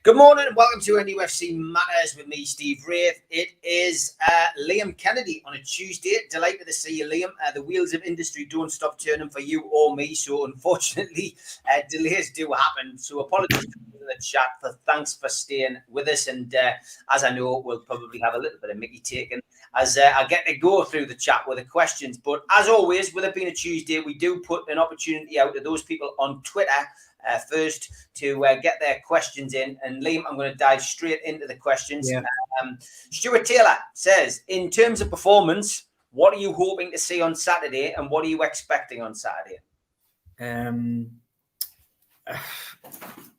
Good morning and welcome to NUFC Matters with me, Steve Wraith. It is Liam Kennedy on a Tuesday. Delighted to see you, Liam. The wheels of industry don't stop turning for you or me, so unfortunately delays do happen. So apologies for the chat. Thanks for staying with us, and as I know, we'll probably have a little bit of Mickey taken as I get to go through the chat with the questions. But as always, with it being a Tuesday, we do put an opportunity out to those people on Twitter first to get their questions in. And Liam, I'm going to dive straight into the questions. Yeah. Stuart Taylor says, in terms of performance, what are you hoping to see on Saturday and what are you expecting on Saturday?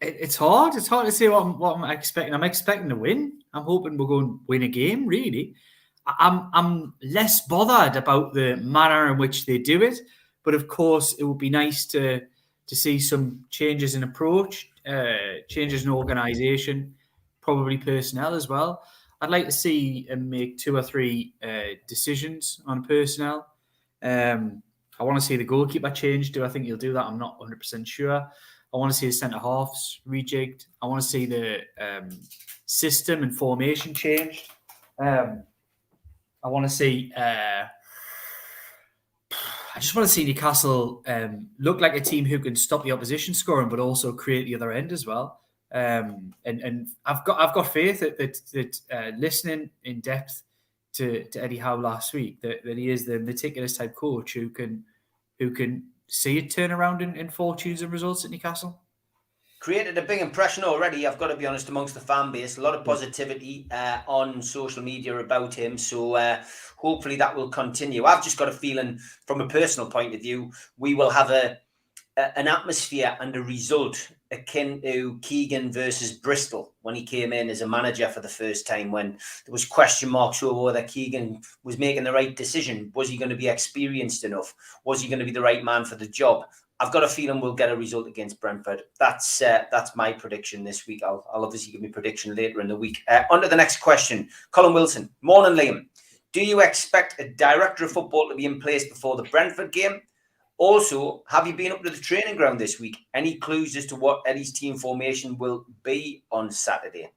It's hard. It's hard to say what I'm expecting. I'm expecting to win. I'm hoping we're going to win a game, really. I'm less bothered about the manner in which they do it. But of course, it would be nice to see some changes in approach, changes in organisation, probably personnel as well. I'd like to see him make 2 or 3 decisions on personnel. I want to see the goalkeeper changed. Do I think he'll do that? I'm not 100% sure. I want to see the centre-halves rejigged. I want to see the system and formation changed. I want to see... I just want to see Newcastle look like a team who can stop the opposition scoring, but also create the other end as well. And I've got faith that listening in depth to Eddie Howe last week, that he is the meticulous type coach who can see it turn around in fortunes and results at Newcastle. Created a big impression already, I've got to be honest, amongst the fan base. A lot of positivity on social media about him. So hopefully that will continue. I've just got a feeling from a personal point of view, we will have an atmosphere and a result akin to Keegan versus Bristol when he came in as a manager for the first time, when there was question marks over whether Keegan was making the right decision. Was he going to be experienced enough? Was he going to be the right man for the job? I've got a feeling we'll get a result against Brentford. That's my prediction this week. I'll obviously give me a prediction later in the week. On to the next question. Colin Wilson. Morning, Liam. Do you expect a director of football to be in place before the Brentford game? Also, have you been up to the training ground this week? Any clues as to what Eddie's team formation will be on Saturday?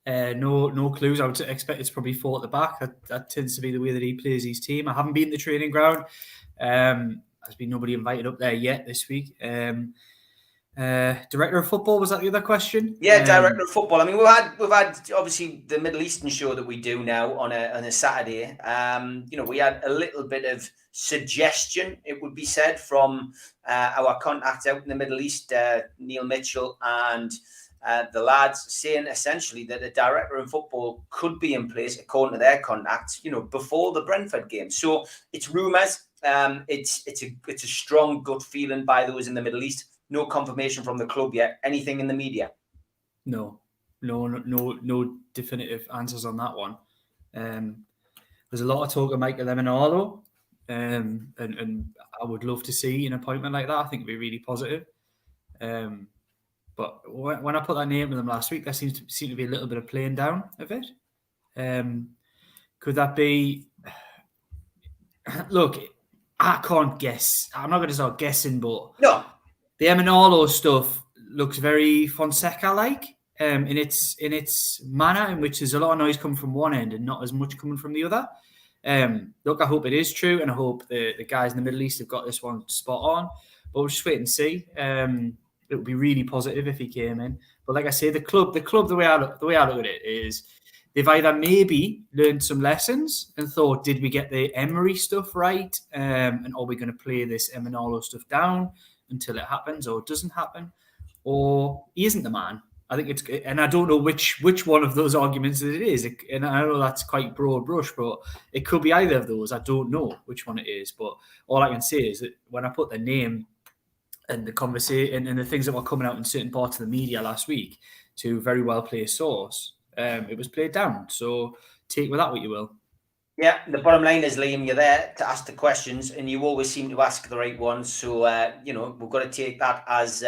No clues. I would expect it's probably 4 at the back. That tends to be the way that he plays his team. I haven't been to the training ground. There's been nobody invited up there yet this week. Director of football, was that the other question? Yeah, director of football. I mean, we've had obviously the Middle Eastern show that we do now on a Saturday. We had a little bit of suggestion, it would be said, from our contacts out in the Middle East, Neil Mitchell and the lads, saying essentially that a director of football could be in place according to their contacts, before the Brentford game. So it's rumours. It's a strong gut feeling by those in the Middle East. No confirmation from the club yet. Anything in the media? No definitive answers on that one. There's a lot of talk of Michael Emenalo, and I would love to see an appointment like that. I think it'd be really positive. But when I put that name to them last week, there seemed to be a little bit of playing down of it. Could that be? Look, I can't guess. I'm not going to start guessing, but no. The Emenalo stuff looks very Fonseca-like in its manner, in which there's a lot of noise coming from one end and not as much coming from the other. Look, I hope it is true, and I hope the guys in the Middle East have got this one spot on. But we'll just wait and see. It would be really positive if he came in. But like I say, the club, the way I look at it is, they've either maybe learned some lessons and thought, did we get the Emery stuff right? And are we going to play this Emenalo stuff down until it happens or it doesn't happen? Or he isn't the man. I think and I don't know which one of those arguments it is. And I know that's quite broad brush, but it could be either of those. I don't know which one it is. But all I can say is that when I put the name and the conversation and the things that were coming out in certain parts of the media last week to a very well placed source, it was played down. So take with that what you will. Yeah, the bottom line is, Liam, you're there to ask the questions, and you always seem to ask the right ones. So we've got to take that as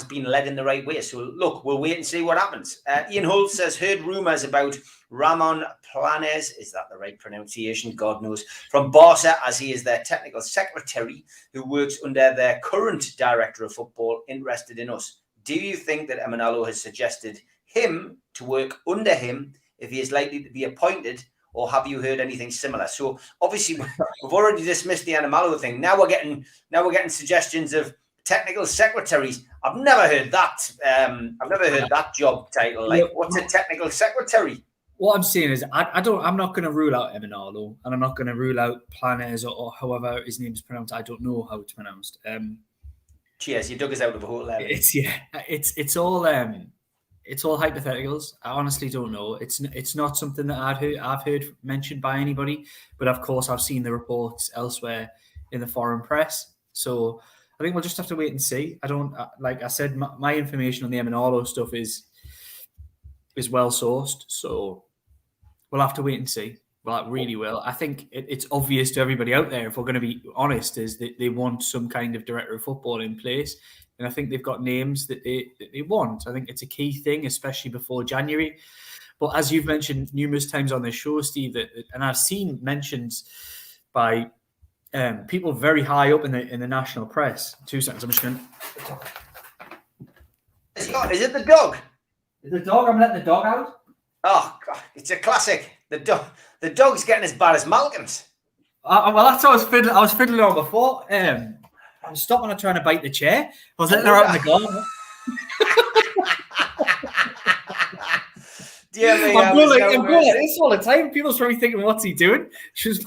being led in the right way. So look, we'll wait and see what happens. Ian Holt says, heard rumours about Ramon Planes, is that the right pronunciation? God knows, from Barca, as he is their technical secretary, who works under their current director of football, interested in us. Do you think that Emanalo has suggested him to work under him if he is likely to be appointed, or have you heard anything similar? So obviously we've already dismissed the Emanalo thing. Now we're getting suggestions of technical secretaries. I've never heard that. I've never heard that job title. Like, what's a technical secretary? What I'm saying is, I'm not going to rule out Emanalo, and I'm not going to rule out Planes or however his name is pronounced. I don't know how it's pronounced. Cheers! You dug us out of a hole there. It's all hypotheticals. I honestly don't know. It's not something that I've heard mentioned by anybody. But of course, I've seen the reports elsewhere in the foreign press. So I think we'll just have to wait and see. I don't, like I said, my information on the Emanalo stuff is well sourced. So we'll have to wait and see. Well, it really will. I think it's obvious to everybody out there, if we're going to be honest, is that they want some kind of director of football in place. And I think they've got names that they want. I think it's a key thing, especially before January. But as you've mentioned numerous times on this show, Steve, and I've seen mentions by people very high up in the national press. 2 seconds, I'm just going to... Is it the dog? Is the dog? I'm letting the dog out. Oh, God, it's a classic. The dog's getting as bad as Malcolm's. Well, that's what I was fiddling on before. I was stopping her trying to bite the chair. I was letting her out in the garden. I'm going like this all the time. People's probably thinking, "What's he doing?" She was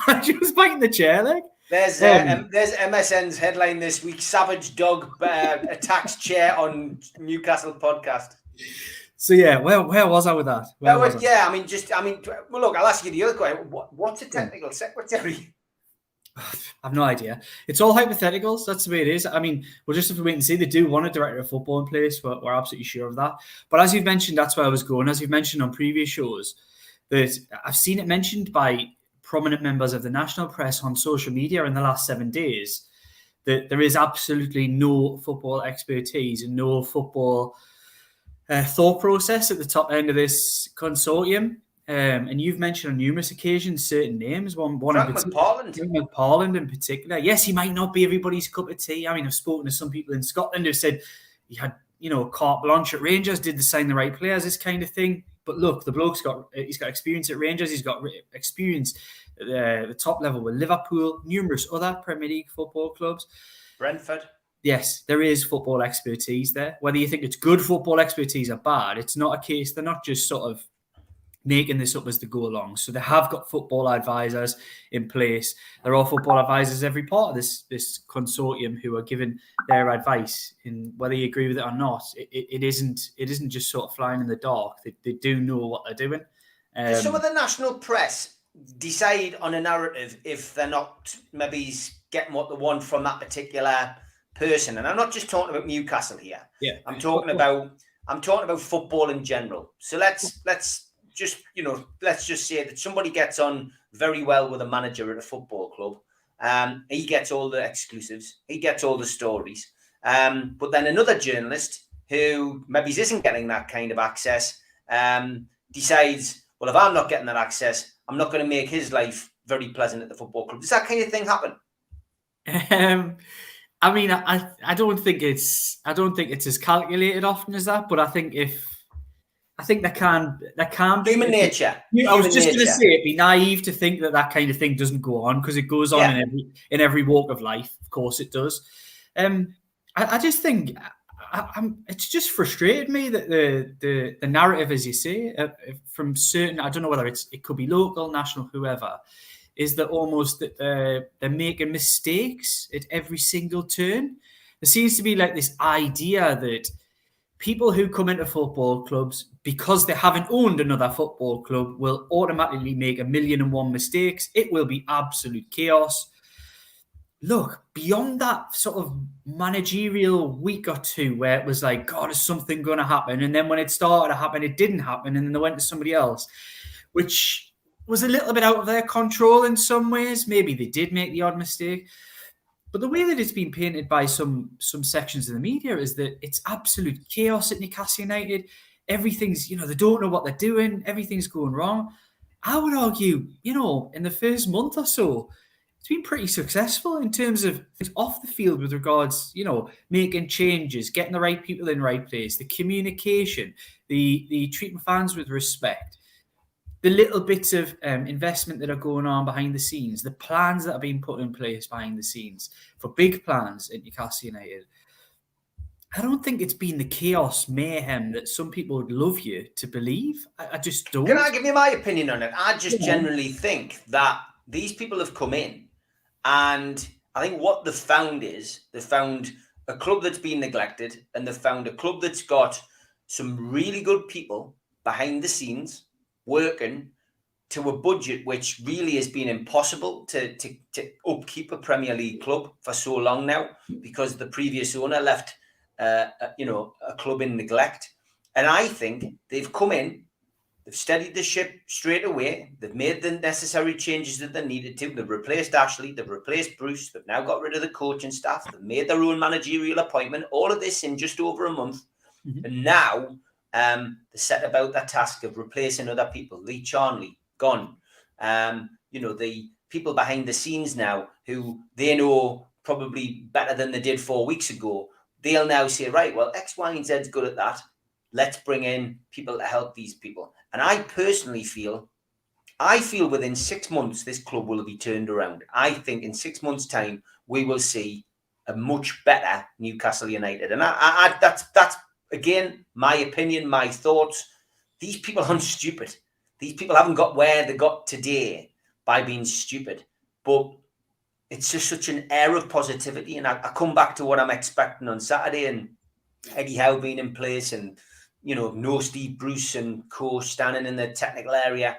biting the chair, like. There's MSN's headline this week: Savage dog attacks chair on Newcastle podcast. So yeah, where was I with that? Well, look, I'll ask you the other question. What's a technical secretary? I've no idea. It's all hypotheticals. That's the way it is. I mean, we'll just have to wait and see. They do want a director of football in place. We're absolutely sure of that. But as you've mentioned, that's where I was going. As you've mentioned on previous shows, that I've seen it mentioned by prominent members of the national press on social media in the last 7 days that there is absolutely no football expertise and no football thought process at the top end of this consortium. And you've mentioned on numerous occasions certain names. One in particular, McParland in particular. Yes, he might not be everybody's cup of tea. I mean, I've spoken to some people in Scotland who said he had, carte blanche at Rangers, did they sign the right players, this kind of thing. But look, the bloke's got experience at Rangers. He's got experience at the top level with Liverpool, numerous other Premier League football clubs. Brentford. Yes, there is football expertise there. Whether you think it's good football expertise or bad, it's not a case. They're not just sort of making this up as they go along. So they have got football advisors in place. There are football advisors every part of this consortium who are giving their advice. And whether you agree with it or not, it isn't just sort of flying in the dark. They do know what they're doing. Some of the national press decide on a narrative if they're not maybe getting what they want from that particular person. And I'm not just talking about Newcastle here. Yeah, I'm talking about football in general. So let's just say that somebody gets on very well with a manager at a football club. He gets all the exclusives. He gets all the stories. But then another journalist who maybe isn't getting that kind of access decides, well, if I'm not getting that access, I'm not going to make his life very pleasant at the football club. Does that kind of thing happen? I mean, I don't think it's as calculated often as that, but I think there can be human nature. I was just going to say, it'd be naive to think that kind of thing doesn't go on, because it goes on in every walk of life. Of course, it does. I just think it's just frustrated me that the narrative, as you say, from certain, I don't know whether it could be local, national, whoever, is that almost that they're making mistakes at every single turn. There seems to be like this idea that people who come into football clubs, because they haven't owned another football club, will automatically make 1,000,001 mistakes. It will be absolute chaos. Look, beyond that sort of managerial week or two where it was like, God, is something going to happen? And then when it started to happen, it didn't happen. And then they went to somebody else, which was a little bit out of their control in some ways. Maybe they did make the odd mistake. But the way that it's been painted by some sections of the media is that it's absolute chaos at Newcastle United. Everything's, they don't know what they're doing. Everything's going wrong. I would argue, in the first month or so, it's been pretty successful in terms of things off the field with regards, making changes, getting the right people in the right place, the communication, the treating fans with respect, the little bits of investment that are going on behind the scenes, the plans that are being put in place behind the scenes for big plans at Newcastle United. I don't think it's been the chaos mayhem that some people would love you to believe. I just don't. Can I give you my opinion on it? I just generally think that these people have come in, and I think what they've found is they've found a club that's been neglected, and they've found a club that's got some really good people behind the scenes working to a budget which really has been impossible to upkeep a Premier League club for so long now, because the previous owner left a club in neglect. And I think they've come in, they've steadied the ship straight away, they've made the necessary changes that they needed to, they've replaced Ashley, they've replaced Bruce, they've now got rid of the coaching staff, they've made their own managerial appointment, all of this in just over a month. Mm-hmm. And now they set about that task of replacing other people. Lee Charnley, gone. The people behind the scenes now who they know probably better than they did 4 weeks ago, they'll now say, right, well, X, Y, and Z's good at that. Let's bring in people to help these people. And I personally feel within 6 months, this club will be turned around. I think in 6 months' time, we will see a much better Newcastle United. And that's again, my opinion, my thoughts. These people aren't stupid. These people haven't got where they got today by being stupid. But it's just such an air of positivity. And I come back to what I'm expecting on Saturday, and Eddie Howe being in place, and, no Steve Bruce and co standing in the technical area.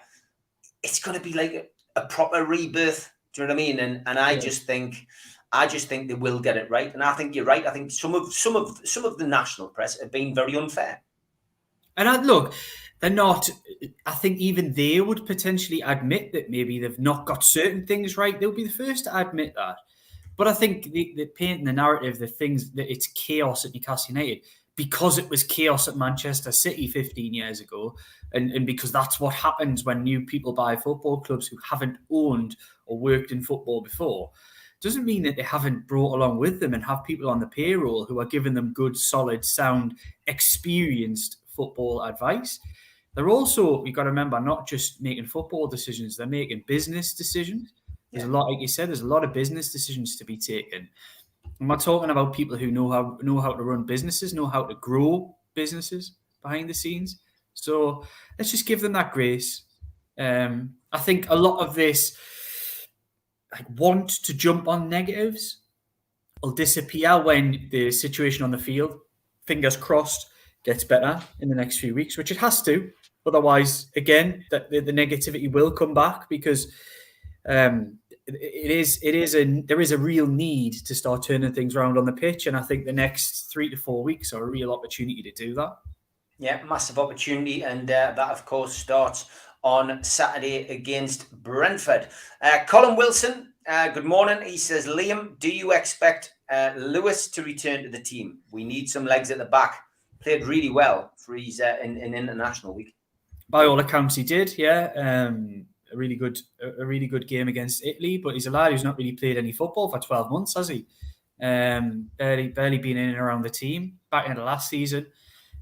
It's going to be like a proper rebirth. Do you know what I mean? And I just think they will get it right. And I think you're right. I think some of the national press have been very unfair. And look, they're not. I think even they would potentially admit that maybe they've not got certain things right. They'll be the first to admit that. But I think the painting the narrative, the things that it's chaos at Newcastle United because it was chaos at Manchester City 15 years ago, and because that's what happens when new people buy football clubs who haven't owned or worked in football before. Doesn't mean that they haven't brought along with them and have people on the payroll who are giving them good, solid, sound, experienced football advice. They're also, you've got to remember, not just making football decisions, they're making business decisions. There's a lot, like you said, there's a lot of business decisions to be taken. I'm not talking about people who know how to run businesses, know how to grow businesses behind the scenes. So let's just give them that grace. I think a lot of this want to jump on negatives will disappear when the situation on the field, fingers crossed, gets better in the next few weeks, which it has to. Otherwise, again, the negativity will come back because there is a real need to start turning things around on the pitch, and I think the next 3 to 4 weeks are a real opportunity to do that. Yeah, massive opportunity, and that of course starts on Saturday against Brentford. Colin Wilson, good morning. He says, Liam, do you expect Lewis to return to the team? We need some legs at the back. Played really well for his in international week. By all accounts, he did. Yeah, a really good game against Italy. But he's a lad who's not really played any football for 12 months, has he? Barely been in and around the team. Back in the last season,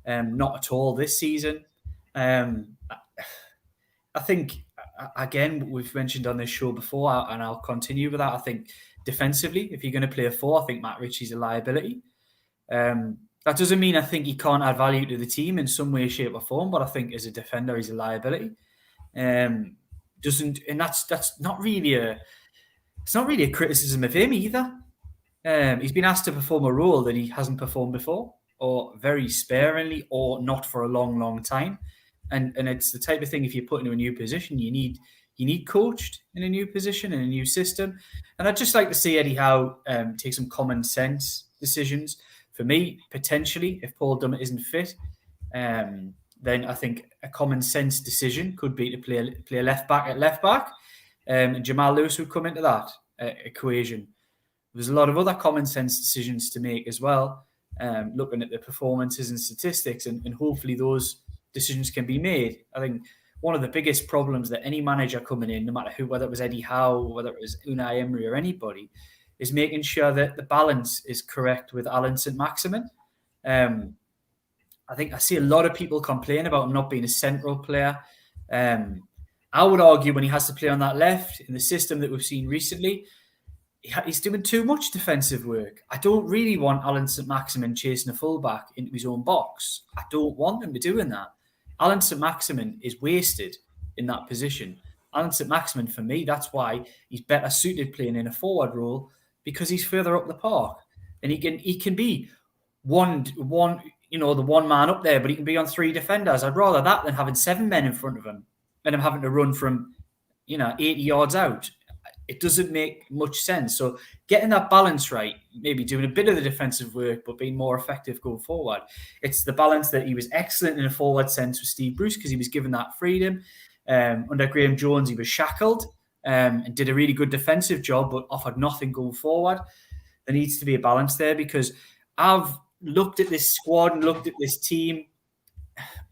not at all this season. I think, again, we've mentioned on this show before, and I'll continue with that. I think defensively, if you're going to play a 4, I think Matt Ritchie's a liability. That doesn't mean I think he can't add value to the team in some way, shape, or form, but I think as a defender, he's a liability. That's not really a criticism of him either. He's been asked to perform a role that he hasn't performed before, or very sparingly, or not for a long, long time. And it's the type of thing, if you put into a new position, you need coached in a new position, in a new system. And I'd just like to see Eddie Howe take some common sense decisions. For me, potentially, if Paul Dummett isn't fit, then I think a common sense decision could be to play a left back at left back, and Jamal Lewis would come into that equation. There's a lot of other common sense decisions to make as well, looking at the performances and statistics, and hopefully those decisions can be made. I think one of the biggest problems that any manager coming in, no matter who, whether it was Eddie Howe, whether it was Unai Emery or anybody, is making sure that the balance is correct with Alan St-Maximin. I think I see a lot of people complain about him not being a central player. I would argue when he has to play on that left, in the system that we've seen recently, he's doing too much defensive work. I don't really want Alan St-Maximin chasing a fullback into his own box. I don't want him doing that. Alan St-Maximin is wasted in that position. Alan St-Maximin, for me, that's why he's better suited playing in a forward role, because he's further up the park. And he can be one, the one man up there, but he can be on 3 defenders. I'd rather that than having 7 men in front of him and him having to run from, 80 yards out. It doesn't make much sense. So getting that balance right, maybe doing a bit of the defensive work, but being more effective going forward. It's the balance that he was excellent in a forward sense with Steve Bruce, because he was given that freedom. Under Graham Jones, he was shackled and did a really good defensive job, but offered nothing going forward. There needs to be a balance there, because I've looked at this squad and looked at this team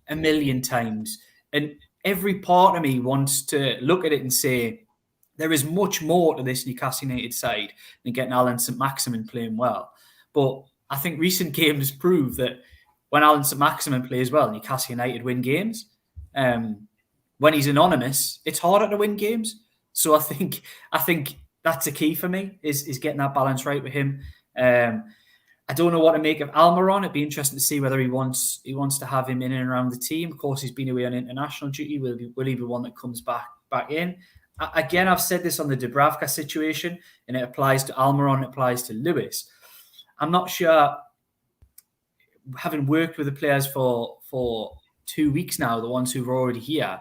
a million times, and every part of me wants to look at it and say, there is much more to this Newcastle United side than getting Alan St-Maximin playing well. But I think recent games prove that when Alan St-Maximin plays well, Newcastle United win games. When he's anonymous, it's harder to win games. So I think that's a key for me, is getting that balance right with him. I don't know what to make of Almiron. It'd be interesting to see whether he wants to have him in and around the team. Of course, he's been away on international duty. Will he be one that comes back in? Again, I've said this on the Dubravka situation, and it applies to Almiron, it applies to Lewis. I'm not sure, having worked with the players for 2 weeks now, the ones who are already here,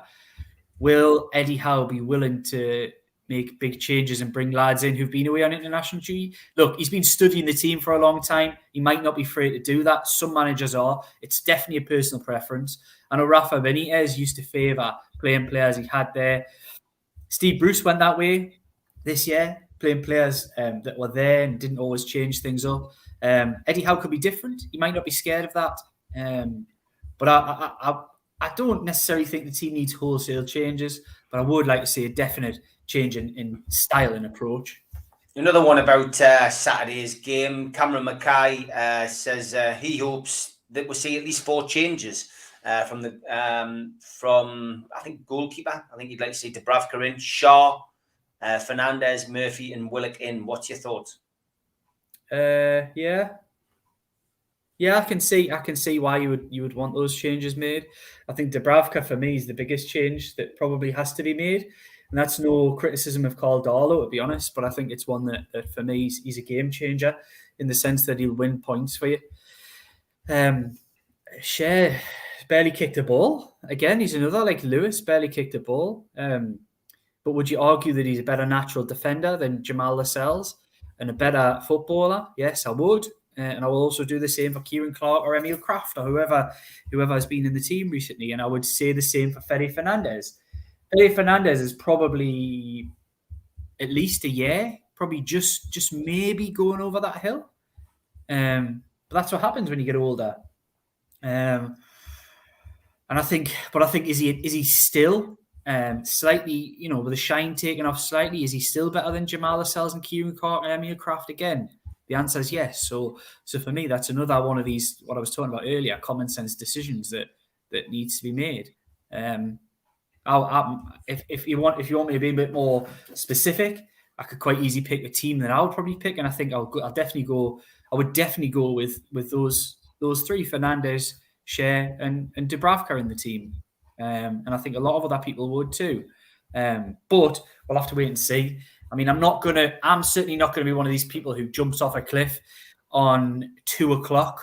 will Eddie Howe be willing to make big changes and bring lads in who've been away on international duty? Look, he's been studying the team for a long time. He might not be afraid to do that. Some managers are. It's definitely a personal preference. I know Rafa Benitez used to favour playing players he had there. Steve Bruce went that way this year, playing players that were there and didn't always change things up. Eddie Howe could be different. He might not be scared of that. But I don't necessarily think the team needs wholesale changes, but I would like to see a definite change in style and approach. Another one about Saturday's game. Cameron Mackay says he hopes that we'll see at least 4 changes from I think goalkeeper. I think he'd like to see Dubravka in, Shaw, Fernandez, Murphy, and Willock in. What's your thoughts? Yeah, I can see why you would want those changes made. I think Dubravka for me is the biggest change that probably has to be made, and that's no criticism of Caldalo, to be honest. But I think it's one that for me he's a game changer in the sense that he'll win points for you. Shea barely kicked a ball. Again, he's another like Lewis, barely kicked a ball. But would you argue that he's a better natural defender than Jamal Lascelles and a better footballer? Yes, I would. And I will also do the same for Kieran Clark or Emil Kraft or whoever has been in the team recently. And I would say the same for Fede Fernandez. Fede Fernandez is probably at least a year, probably just maybe going over that hill. But that's what happens when you get older. And I think is he still slightly, with the shine taken off slightly, is he still better than Jamal Lascelles and Kieran Clark and Emil Kraft again? The answer is yes. So for me, that's another one of these, what I was talking about earlier, common sense decisions that needs to be made. If you want me to be a bit more specific, I could quite easily pick a team that I would probably pick, and I think I would definitely go with those 3: Fernandez, Shea, and Dubravka in the team. And I think a lot of other people would too. But we'll have to wait and see. I mean, I'm certainly not going to be one of these people who jumps off a cliff on 2:00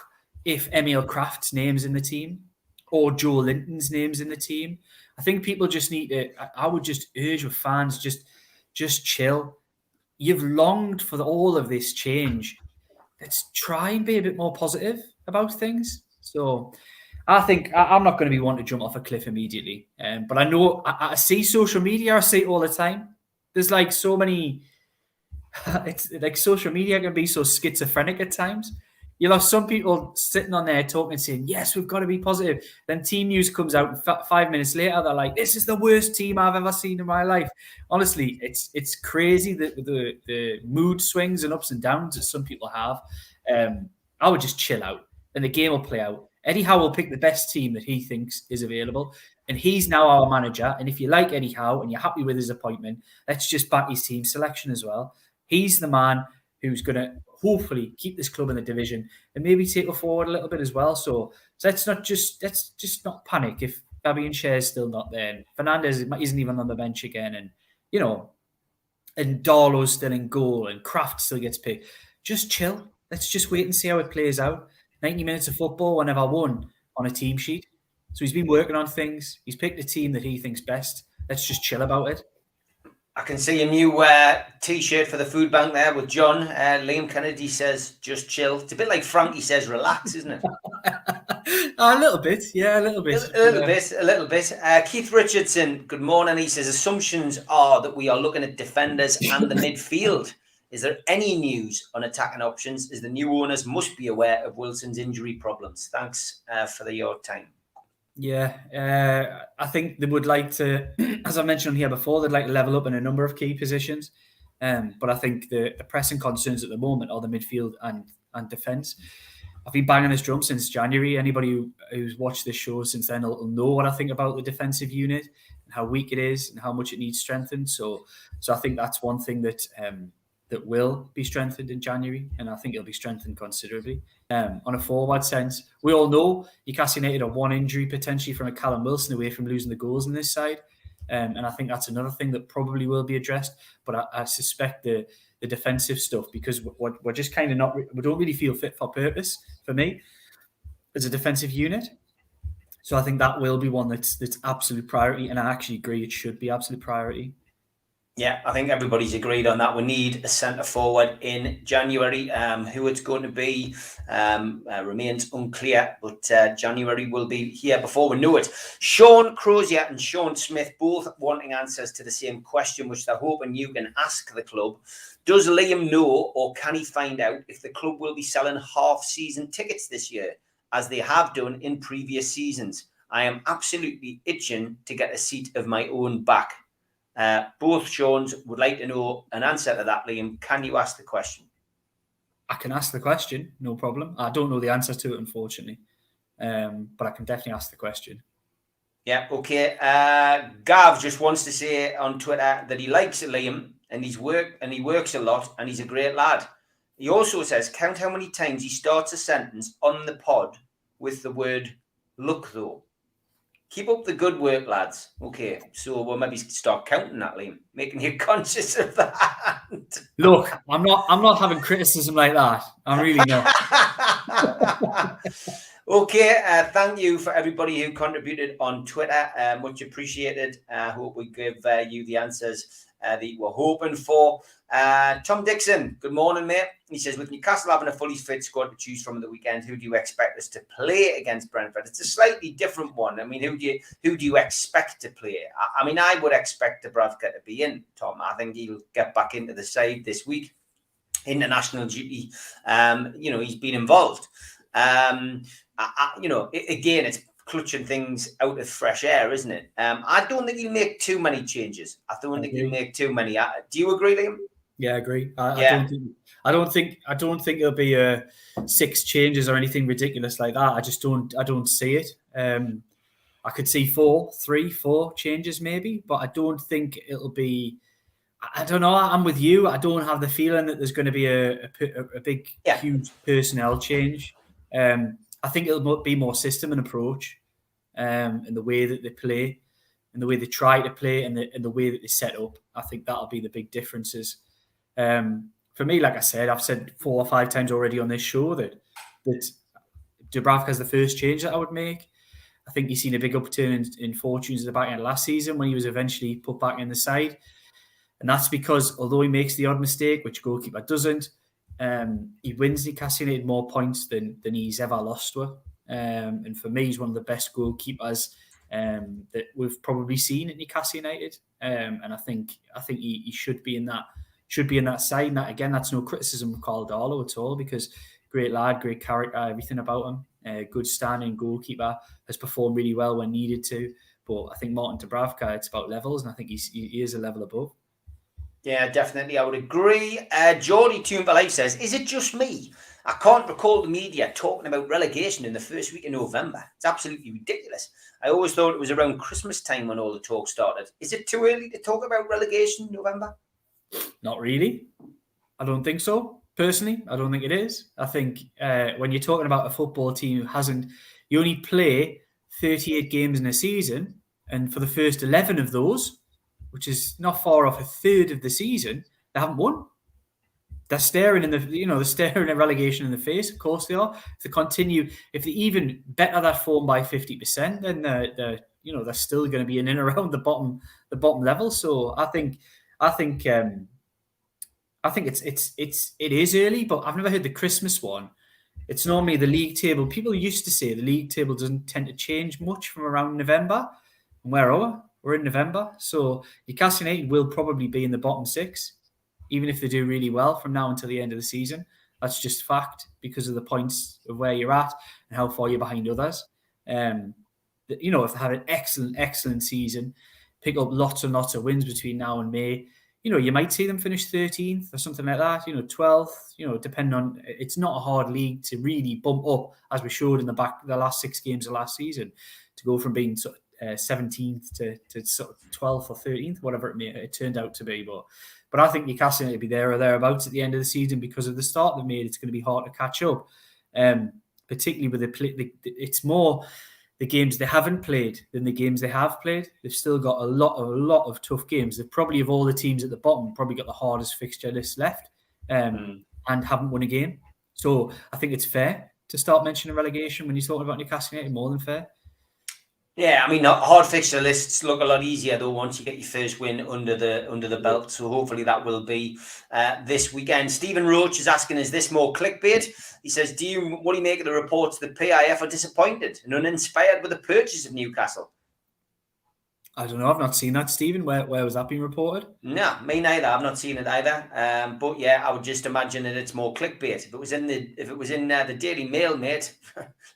if Emil Kraft's name's in the team or Joe Linton's name's in the team. I think people just need to, I would just urge with fans, just chill. You've longed for all of this change. Let's try and be a bit more positive about things. So I think I'm not going to be one to jump off a cliff immediately. But I know I see social media, I see it all the time. There's like so many, it's like social media can be so schizophrenic at times. You'll have some people sitting on there talking, saying, yes, we've got to be positive. Then team news comes out, and 5 minutes later, they're like, this is the worst team I've ever seen in my life. Honestly, it's crazy the mood swings and ups and downs that some people have. I would just chill out, and the game will play out. Eddie Howe will pick the best team that he thinks is available, and he's now our manager. And if you like Eddie Howe and you're happy with his appointment, let's just back his team selection as well. He's the man who's going to hopefully keep this club in the division and maybe take it forward a little bit as well. So let's just not panic if Fabian Schär's still not there, and Fernandez isn't even on the bench again, and and Darlow's still in goal, and Kraft still gets picked. Just chill. Let's just wait and see how it plays out. 90 minutes of football were never won on a team sheet. So he's been working on things. He's picked a team that he thinks best. Let's just chill about it. I can see a new T-shirt for the food bank there with John. Liam Kennedy says, just chill. It's a bit like Frankie says, relax, isn't it? A little bit. Yeah, a little bit. A little bit. Keith Richardson, good morning. He says, assumptions are that we are looking at defenders and the midfield. Is there any news on attacking options, as the new owners must be aware of Wilson's injury problems? Thanks for your time. Yeah, I think they would like to, as I mentioned here before, they'd like to level up in a number of key positions. But I think the pressing concerns at the moment are the midfield and defence. I've been banging this drum since January. Anybody who's watched this show since then will know what I think about the defensive unit and how weak it is and how much it needs strengthened. So I think that's one thing that will be strengthened in January, and I think it'll be strengthened considerably. On a forward sense, we all know Newcastle United are one injury potentially from a Callum Wilson away from losing the goals on this side, and I think that's another thing that probably will be addressed. But I suspect the defensive stuff, because we're just kind of we don't really feel fit for purpose for me as a defensive unit. So I think that will be one that's absolute priority, and I actually agree it should be absolute priority. Yeah, I think everybody's agreed on that. We need a centre forward in January. Who it's going to be remains unclear, but January will be here before we know it. Sean Crozier and Sean Smith both wanting answers to the same question, which they're hoping you can ask the club. Does Liam know, or can he find out, if the club will be selling half-season tickets this year, as they have done in previous seasons? I am absolutely itching to get a seat of my own back. Both Seans would like to know an answer to that. Liam, can you ask the question? I can ask the question, no problem. I don't know the answer to it, unfortunately, but I can definitely ask the question. Yeah, okay. Gav just wants to say on Twitter that he likes Liam and he works a lot and he's a great lad. He also says, count how many times he starts a sentence on the pod with the word "look," though. Keep up the good work, lads. Okay, so we'll maybe start counting that, Liam, making you conscious of that. Look, I'm not having criticism like that. I'm really not. Okay, thank you for everybody who contributed on Twitter. Much appreciated. I hope we give you the answers that you were hoping for. Tom Dixon, good morning, mate. He says, with Newcastle having a fully fit squad to choose from at the weekend, who do you expect us to play against Brentford? It's a slightly different one. I mean, who do you expect to play? I mean, I would expect Dubravka to be in, Tom. I think he'll get back into the side this week. International duty, he's been involved. Again, it's clutching things out of fresh air, isn't it? I don't think he'll make too many changes. I don't think he'll make too many. Do you agree, Liam? Yeah, I agree. I don't think there'll be 6 changes or anything ridiculous like that. I don't see it. I could see 3, 4 changes maybe, but I don't think it'll be. I don't know. I'm with you. I don't have the feeling that there's going to be a big, huge personnel change. I think it'll be more system and approach, in the way that they play, and the way they try to play, and the way that they set up. I think that'll be the big differences. For me, like I said, I've said 4 or 5 times already on this show that Dubravka's the first change that I would make. I think you've seen a big upturn in fortunes at the back end of last season when he was eventually put back in the side. And that's because although he makes the odd mistake, which goalkeeper doesn't, he wins Newcastle United more points than he's ever lost to. And for me, he's one of the best goalkeepers that we've probably seen at Newcastle United. And I think he should be in that side. And that, again, that's no criticism of Carl Darlow at all, because great lad, great character, everything about him. Good standing goalkeeper, has performed really well when needed to. But I think Martin Dubravka, it's about levels, and I think he is a level above. Yeah, definitely. I would agree. Geordie Toomba Life says, is it just me? I can't recall the media talking about relegation in the first week of November. It's absolutely ridiculous. I always thought it was around Christmas time when all the talk started. Is it too early to talk about relegation in November? Not really. I don't think so. Personally, I don't think it is. I think when you're talking about a football team who you only play 38 games in a season, and for the first 11 of those, which is not far off a third of the season, they haven't won. They're staring a relegation in the face. Of course they are. If they even better that form by 50%, then they're still going to be in and around the bottom level. So I think it is early, but I've never heard the Christmas one. It's normally the league table. People used to say the league table doesn't tend to change much from around November. And where are we? We're in November. So Newcastle United will probably be in the bottom 6, even if they do really well from now until the end of the season. That's just fact because of the points of where you're at and how far you're behind others. If they have an excellent season, pick up lots and lots of wins between now and May, you might see them finish 13th or something like that, 12th, depending on, it's not a hard league to really bump up, as we showed in the last 6 games of last season, to go from being sort of 17th to sort of 12th or 13th, whatever it turned out to be. But I think Newcastle will be there or thereabouts at the end of the season because of the start they've made. It's going to be hard to catch up, particularly with it's more the games they haven't played than the games they have played. They've still got a lot of tough games. They've probably, of all the teams at the bottom, probably got the hardest fixture list left and haven't won a game. So I think it's fair to start mentioning relegation when you're talking about Newcastle United, more than fair. Yeah, I mean, hard fixture lists look a lot easier though once you get your first win under the belt. So hopefully that will be this weekend. Stephen Roach is asking, is this more clickbait? He says, what do you make of the reports that PIF are disappointed and uninspired with the purchase of Newcastle? I don't know. I've not seen that, Stephen. Where was that being reported? No, me neither. I've not seen it either. But yeah, I would just imagine that it's more clickbait. If it was in the Daily Mail, mate,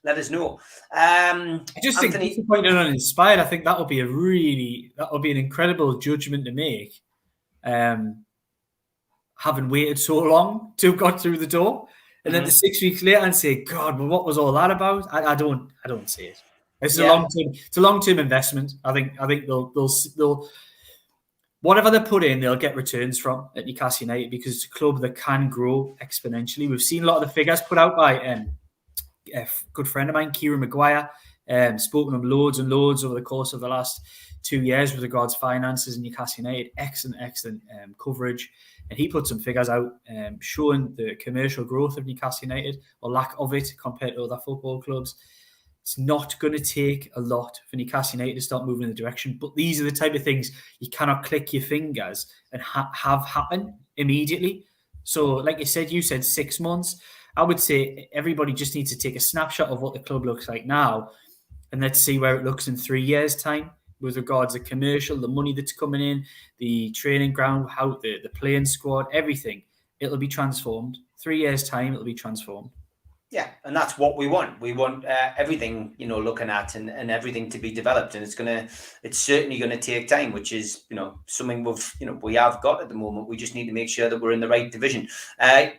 let us know. I just think disappointed and uninspired. I think that would be an incredible judgment to make. Having waited so long to have got through the door, and then 6 weeks later and say, "God, well, what was all that about?" I don't see it. It's a long-term investment. I think they'll whatever they put in, they'll get returns from at Newcastle United because it's a club that can grow exponentially. We've seen a lot of the figures put out by a good friend of mine, Kieran Maguire, spoken of loads and loads over the course of the last 2 years with regards to finances in Newcastle United. Excellent coverage. And he put some figures out showing the commercial growth of Newcastle United, or lack of it, compared to other football clubs. It's not going to take a lot for Newcastle United to start moving in the direction. But these are the type of things you cannot click your fingers and have happen immediately. So like you said 6 months. I would say everybody just needs to take a snapshot of what the club looks like now, and let's see where it looks in 3 years' time with regards to commercial, the money that's coming in, the training ground, how the playing squad, everything. It'll be transformed. 3 years' time, it'll be transformed. Yeah, and that's what we want. We want everything, looking at and everything to be developed, and it's certainly going to take time, which is, something we have got at the moment. We just need to make sure that we're in the right division.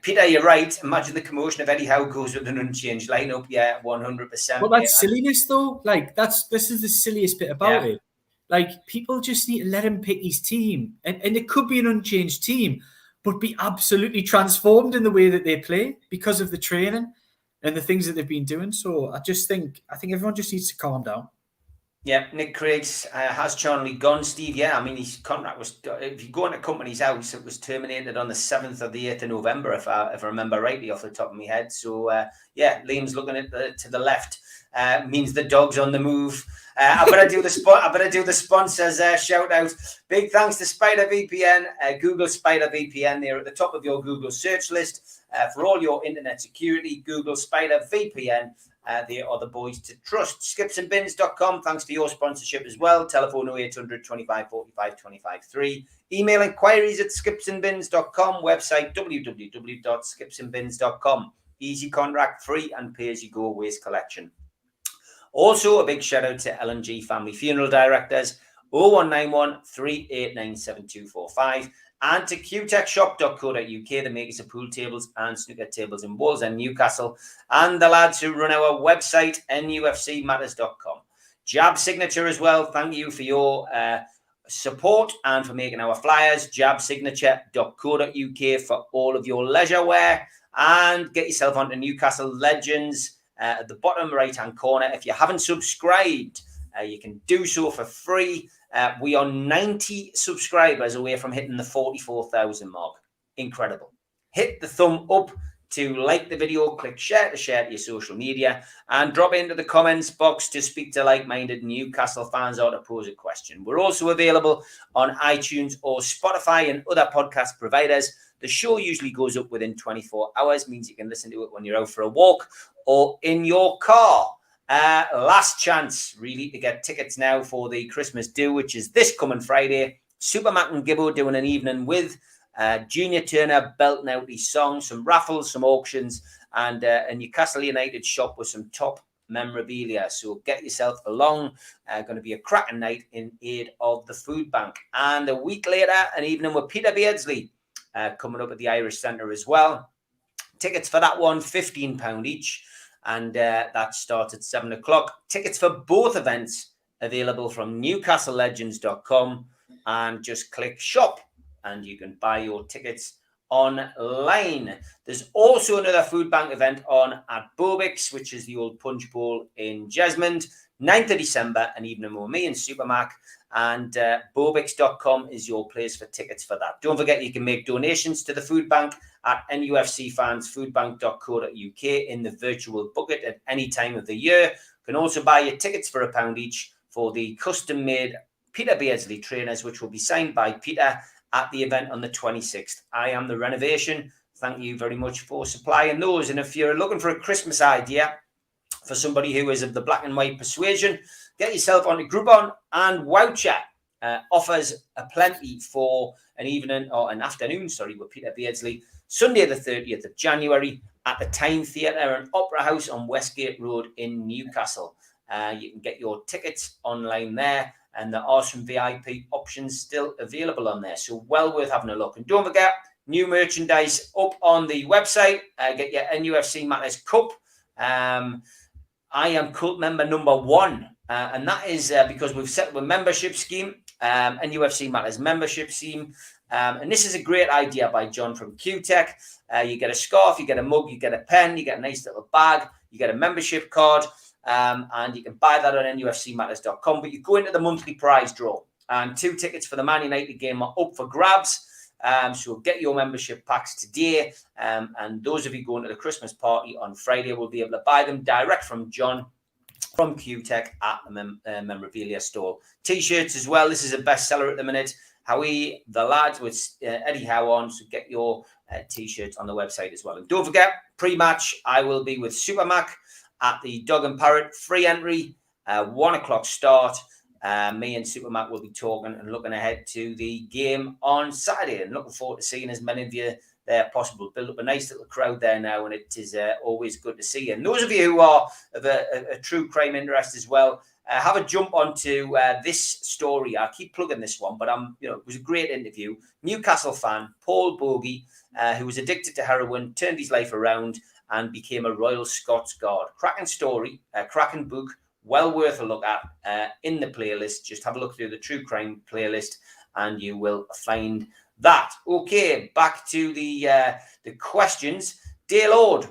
Peter, you're right. Imagine the commotion if Eddie Howe goes with an unchanged lineup. Yeah, 100%. Well, that's silliness, though. This is the silliest bit about it. People just need to let him pick his team, and it could be an unchanged team, but be absolutely transformed in the way that they play because of the training and the things that they've been doing. So I think everyone just needs to calm down. Yeah, Nick Craig's has Charlie gone, Steve? Yeah, I mean, his contract was, if you go into company's house, it was terminated on the 7th or the 8th of November, if I remember rightly off the top of my head. So, Liam's looking to the left. Means the dog's on the move. I better do the sponsors shout out. Big thanks to Spider VPN, Google Spider VPN. They're at the top of your Google search list for all your internet security. Google Spider VPN. They are the boys to trust. Skipsandbins.com. Thanks for your sponsorship as well. Telephone 0800 25 45 25 3. Email inquiries at skipsandbins.com. Website www.skipsandbins.com. easy contract, free and pay-as-you-go waste collection. Also, a big shout out to L&G Family Funeral Directors, 0191 389 7245, and to qtechshop.co.uk, the makers of pool tables and snooker tables in Wolves and Newcastle, and the lads who run our website, nufcmatters.com. Jab Signature as well, thank you for your support and for making our flyers. jabsignature.co.uk for all of your leisure wear, and get yourself onto Newcastle Legends at the bottom right hand corner. If you haven't subscribed, you can do so for free. We are 90 subscribers away from hitting the 44,000 mark. Incredible. Hit the thumb up to like the video, click share to your social media, and drop into the comments box to speak to like-minded Newcastle fans or to pose a question. We're also available on iTunes or Spotify and other podcast providers. The show usually goes up within 24 hours, means you can listen to it when you're out for a walk or in your car. Last chance, really, to get tickets now for the Christmas do, which is this coming Friday. Supermac and Gibbo doing an evening with Junior Turner belting out his song, some raffles, some auctions, and a Newcastle United shop with some top memorabilia. So get yourself along. Going to be a cracking night in aid of the food bank. And a week later, an evening with Peter Beardsley coming up at the Irish Centre as well. Tickets for that one, £15 each. And that starts at 7 o'clock. Tickets for both events available from newcastlelegends.com, and just click shop and you can buy your tickets online. There's also another food bank event on at Bobix, which is the old Punch Bowl in Jesmond, 9th of December, an evening with me and Supermac. And Bobix.com is your place for tickets for that. Don't forget, you can make donations to the food bank at nufcfansfoodbank.co.uk in the virtual bucket at any time of the year. You can also buy your tickets for £1 each for the custom-made Peter Beardsley trainers, which will be signed by Peter at the event on the 26th. I am the renovation. Thank you very much for supplying those. And if you're looking for a Christmas idea for somebody who is of the black and white persuasion, get yourself onto Groupon, and Woucher offers a plenty for an evening or an afternoon, with Peter Beardsley, Sunday the 30th of January at the Time Theatre and Opera House on Westgate Road in Newcastle. You can get your tickets online there, and there are some VIP options still available on there. So well worth having a look. And don't forget, new merchandise up on the website. Get your NUFC Matters Cup. I am cult member number 1. And that is because we've set up a membership scheme, NUFC Matters membership scheme. And this is a great idea by John from QTech. You get a scarf, you get a mug, you get a pen, you get a nice little bag, you get a membership card. And you can buy that on nufcmatters.com. But you go into the monthly prize draw, and 2 tickets for the Man United game are up for grabs. So get your membership packs today. And those of you going to the Christmas party on Friday will be able to buy them direct from John from QTech at the memorabilia store. T-shirts as well. This is a bestseller at the minute. Howie, the lads with Eddie Howe on. So get your T-shirts on the website as well. And don't forget, pre-match, I will be with Supermac at the Dog and Parrot, free entry, 1 o'clock start. Me and Supermac will be talking and looking ahead to the game on Saturday, and looking forward to seeing as many of you there possible. Build up a nice little crowd there now, and it is always good to see you. And those of you who are of a true crime interest as well, have a jump onto this story. I keep plugging this one, but it was a great interview. Newcastle fan Paul Bogey, who was addicted to heroin, turned his life around and became a Royal Scots Guard. Cracking story, cracking book, well worth a look at in the playlist. Just have a look through the true crime playlist and you will find that. Okay, back to the questions. Dale Ord,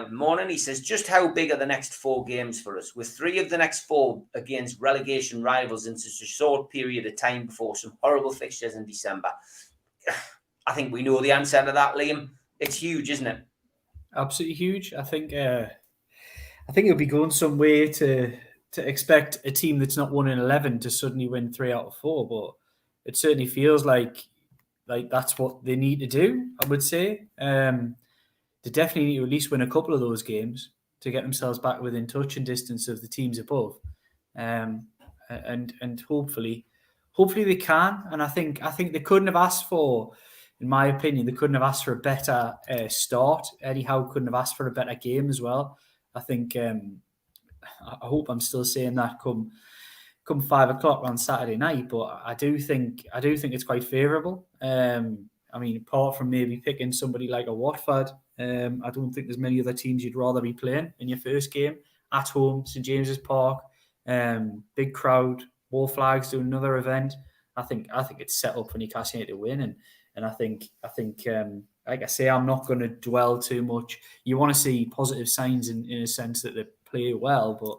morning. He says, just how big are the next 4 games for us? With 3 of the next 4 against relegation rivals in such a short period of time before some horrible fixtures in December. I think we know the answer to that, Liam. It's huge, isn't it? Absolutely huge. I think it'll be going some way to expect a team that's not 1 in 11 to suddenly win 3 out of 4, but it certainly feels like that's what they need to do. I would say they definitely need to at least win a couple of those games to get themselves back within touch and distance of the teams above, and hopefully they can. And I think they couldn't have asked for in my opinion, they couldn't have asked for a better start. Eddie Howe couldn't have asked for a better game as well. I think I hope I'm still saying that come 5 o'clock on Saturday night, but I do think it's quite favourable. I mean, apart from maybe picking somebody like a Watford, I don't think there's many other teams you'd rather be playing in your first game at home, St James's Park, big crowd, War Flags doing another event. I think it's set up for Newcastle United to win, and I think like I say, I'm not going to dwell too much. You want to see positive signs in a sense that they play well, but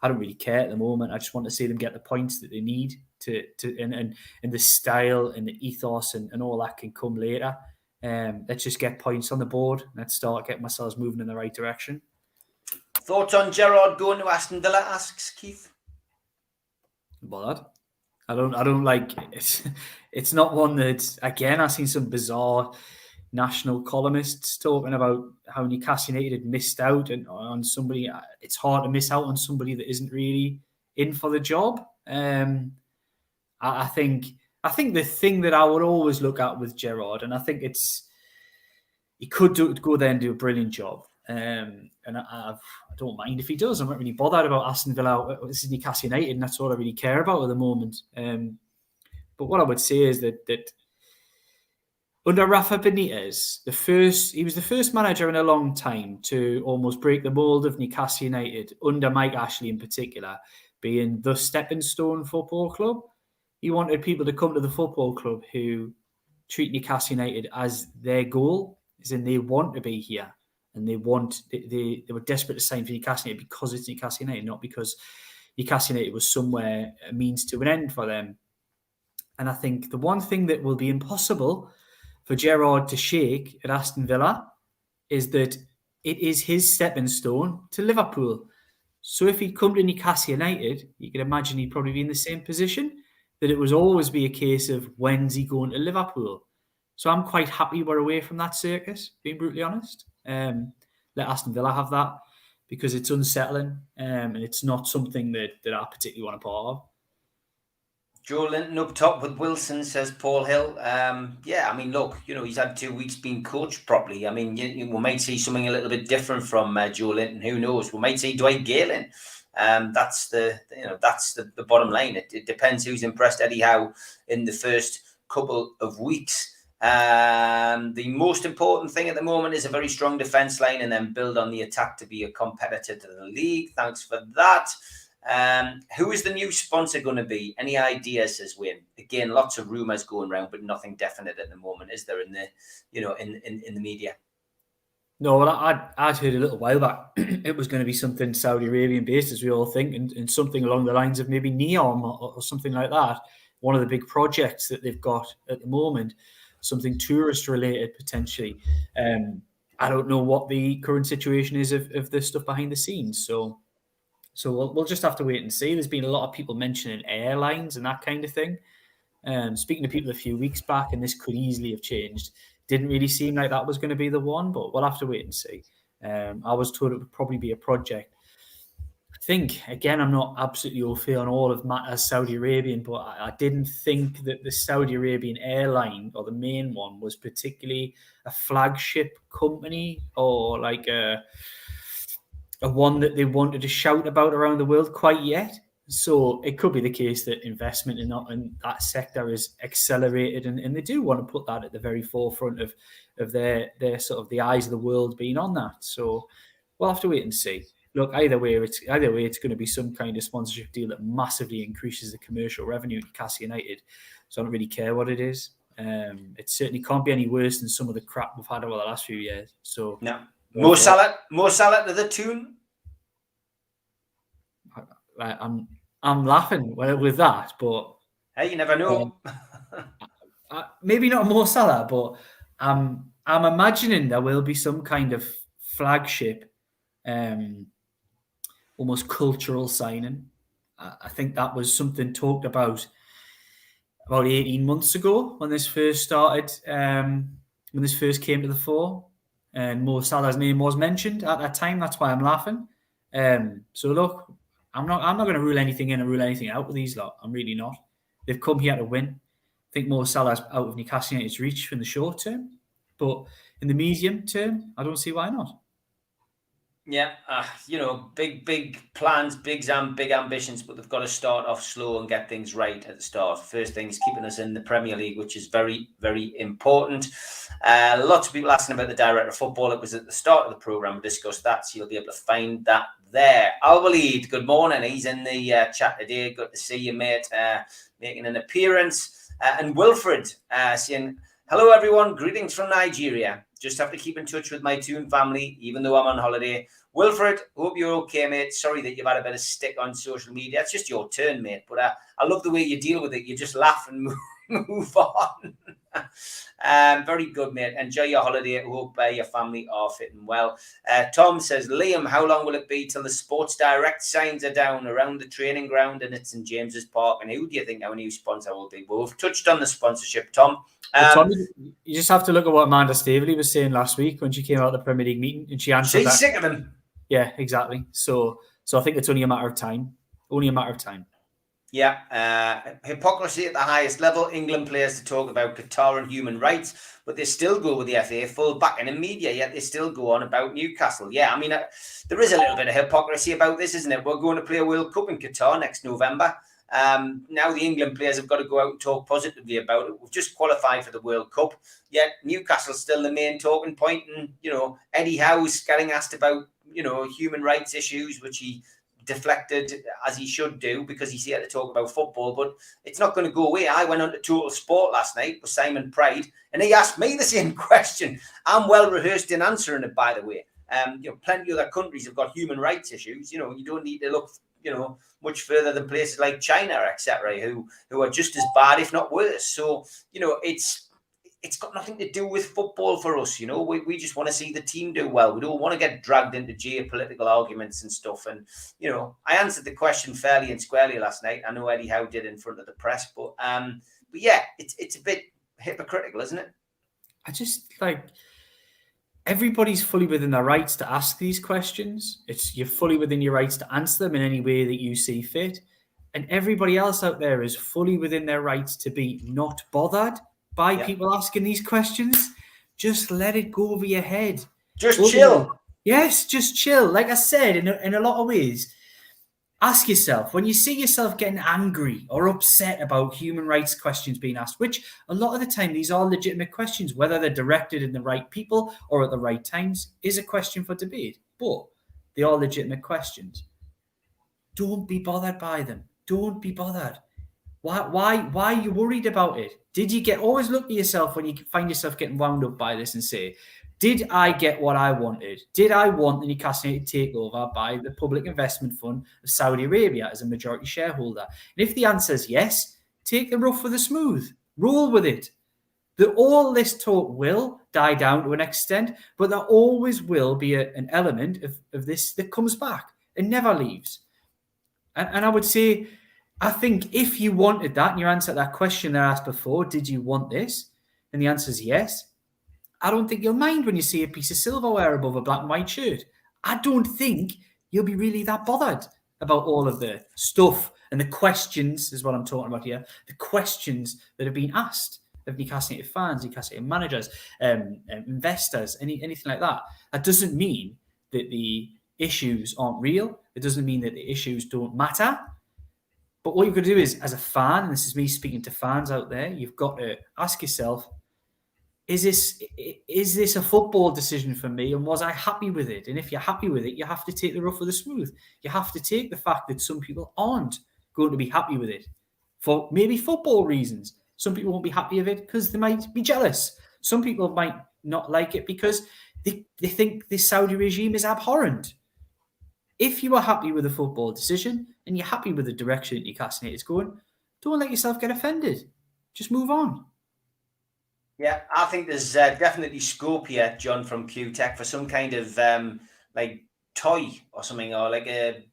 I don't really care at the moment. I just want to see them get the points that they need to and the style and the ethos and all that can come later. Let's just get points on the board. Let's start getting ourselves moving in the right direction. Thoughts on Gerrard going to Aston Villa? Asks Keith. Bothered. I don't like it. It's not one that, again, I've seen some bizarre national columnists talking about how Newcastle United had missed out on somebody. It's hard to miss out on somebody that isn't really in for the job. I think the thing that I would always look at with Gerrard, and I think he could go there and do a brilliant job. And I don't mind if he does. I'm not really bothered about Aston Villa. This is Newcastle United, and that's all I really care about at the moment. But what I would say is that under Rafa Benitez, he was the first manager in a long time to almost break the mould of Newcastle United, under Mike Ashley in particular, being the stepping stone football club. He wanted people to come to the football club who treat Newcastle United as their goal, as in they want to be here. And they were desperate to sign for Newcastle United because it's Newcastle United, not because Newcastle United was somewhere a means to an end for them. And I think the one thing that will be impossible for Gerrard to shake at Aston Villa is that it is his stepping stone to Liverpool. So if he'd come to Newcastle United, you can imagine he'd probably be in the same position, that it would always be a case of when's he going to Liverpool. So I'm quite happy we're away from that circus, being brutally honest. Let Aston Villa have that because it's unsettling and it's not something that I particularly want to part of. Joe Linton up top with Wilson, says Paul Hill. Yeah, I mean, look, he's had 2 weeks being coached properly. I mean, we might see something a little bit different from Joe Linton. Who knows? We might see Dwight Galen. That's the bottom line. It depends who's impressed Eddie Howe in the first couple of weeks. The most important thing at the moment is a very strong defence line and then build on the attack to be a competitor to the league. Thanks for that. Who is the new sponsor going to be? Any ideas, says Wayne? Again, lots of rumours going around, but nothing definite at the moment. Is there in the in the media? No, well, I'd heard a little while back it was going to be something Saudi Arabian based, as we all think, and something along the lines of maybe NEOM or something like that. One of the big projects that they've got at the moment, something tourist related potentially. I don't know what the current situation is of the stuff behind the scenes, so we'll just have to wait and see. There's been a lot of people mentioning airlines and that kind of thing. Speaking to people a few weeks back, and this could easily have changed. Didn't really seem like that was going to be the one, but we'll have to wait and see. I was told it would probably be a project. I think, again, I'm not absolutely au fait on all of matters Saudi Arabian, but I didn't think that the Saudi Arabian airline, or the main one, was particularly a flagship company or like a one that they wanted to shout about around the world quite yet. So it could be the case that investment in that sector is accelerated, and they do want to put that at the very forefront of their sort of the eyes of the world being on that. So we'll have to wait and see. Look, either way, it's going to be some kind of sponsorship deal that massively increases the commercial revenue at Newcastle United. So I don't really care what it is. It certainly can't be any worse than some of the crap we've had over the last few years. So no. More Salah to the tune. I'm laughing with that, but hey, you never know. Maybe not more Salah, but I'm imagining there will be some kind of flagship, almost cultural signing. I think that was something talked about 18 months ago when this first started, when this first came to the fore, and Mo Salah's name was mentioned at that time. That's why I'm laughing. So look, I'm not going to rule anything in or rule anything out with these lot. I'm really not. They've come here to win. think Mo Salah's out of Newcastle United's reach in the short term, but in the medium term, I don't see why not. Yeah, big plans, big ambitions, but they've got to start off slow and get things right at the start. First thing is keeping us in the Premier League, which is very, very important. Lots of people asking about the director of football. It was at the start of the programme. We discussed that, so you'll be able to find that there. Al-Walid, good morning. He's in the chat today. Good to see you, mate, making an appearance. And Wilfred saying, hello, everyone. Greetings from Nigeria. Just have to keep in touch with my Toon family, even though I'm on holiday. Wilfred, hope you're okay, mate. Sorry that you've had a bit of stick on social media. It's just your turn, mate. But I love the way you deal with it. You just laugh and move on. Very good, mate. Enjoy your holiday. Hope your family are fitting well. Tom says, Liam, how long will it be till the Sports Direct signs are down around the training ground and it's in James's Park? And who do you think our new sponsor will be? Well, we've touched on the sponsorship, Tom. Tom, you just have to look at what Amanda Staveley was saying last week when she came out of the Premier League meeting and she answered She's sick of him. Yeah, exactly. So I think it's only a matter of time. Yeah, hypocrisy at the highest level. England players to talk about Qatar and human rights, but they still go with the FA full backing in media, yet they still go on about Newcastle. Yeah, I mean, there is a little bit of hypocrisy about this, isn't it? We're going to play a World Cup in Qatar next November. Now the England players have got to go out and talk positively about it. We've just qualified for the World Cup, yet Newcastle's still the main talking point. And, Eddie Howe's getting asked about, human rights issues, which he deflected as he should do because he's here to talk about football, but it's not going to go away. I went on to Total Sport last night with Simon Pride and he asked me the same question. I'm well rehearsed in answering it, by the way. Plenty of other countries have got human rights issues. You don't need to look much further than places like China, etc., who are just as bad, if not worse. So, it's got nothing to do with football for us. We just want to see the team do well. We don't want to get dragged into geopolitical arguments and stuff. And, I answered the question fairly and squarely last night. I know Eddie Howe did in front of the press, but yeah, it's a bit hypocritical, isn't it? I just everybody's fully within their rights to ask these questions. You're fully within your rights to answer them in any way that you see fit. And everybody else out there is fully within their rights to be not bothered by people asking these questions. Just let it go over your head. Just chill. Yes, just chill. Like I said, in a lot of ways, ask yourself, when you see yourself getting angry or upset about human rights questions being asked, which a lot of the time these are legitimate questions, whether they're directed in the right people or at the right times is a question for debate, but they are legitimate questions. Don't be bothered by them. Don't be bothered. Why are you worried about it? Always look at yourself when you find yourself getting wound up by this and say, did I get what I wanted? Did I want the Newcastle United takeover by the Public Investment Fund of Saudi Arabia as a majority shareholder? And if the answer is yes, take the rough with the smooth. Roll with it. All this talk will die down to an extent, but there always will be an element of this that comes back and never leaves. And I would say, I think if you wanted that and you answered that question that I asked before, did you want this? And the answer is yes. I don't think you'll mind when you see a piece of silverware above a black and white shirt. I don't think you'll be really that bothered about all of the stuff and the questions is what I'm talking about here. The questions that have been asked of Newcastle United fans, Newcastle United managers, investors, anything like that. That doesn't mean that the issues aren't real. It doesn't mean that the issues don't matter. But what you've got to do is, as a fan, and this is me speaking to fans out there, you've got to ask yourself, is this a football decision for me? And was I happy with it? And if you're happy with it, you have to take the rough with the smooth. You have to take the fact that some people aren't going to be happy with it for maybe football reasons. Some people won't be happy with it because they might be jealous. Some people might not like it because they think the Saudi regime is abhorrent. If you are happy with a football decision and you're happy with the direction that Newcastle United is going, don't let yourself get offended. Just move on. Yeah, I think there's definitely scope here, John from Q-Tech, for some kind of toy or something, or like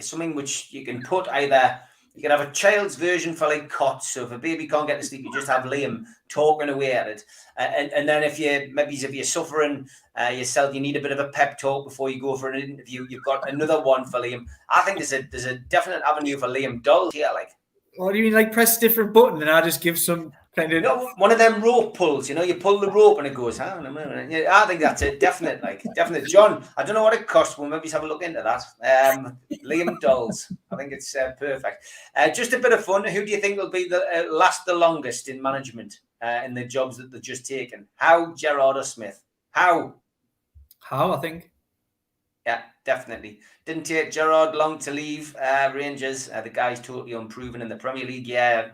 something which you can put either. You can have a child's version for cots. So if a baby can't get to sleep, you just have Liam talking away at it. And then if you're suffering yourself, you need a bit of a pep talk before you go for an interview, you've got another one for Liam. I think there's a definite avenue for Liam Doll here. What do you mean, like press a different button and I just give some kind of... No, one of them rope pulls, you pull the rope and it goes, huh? Yeah, I think that's it, definite. John, I don't know what it costs. We'll maybe have a look into that. Liam Dolls, I think it's perfect. Just a bit of fun. Who do you think will be the last the longest in management in the jobs that they've just taken? How, Gerrard or Smith? How, I think. Yeah, definitely. Didn't take Gerrard long to leave Rangers. The guy's totally unproven in the Premier League. Yeah,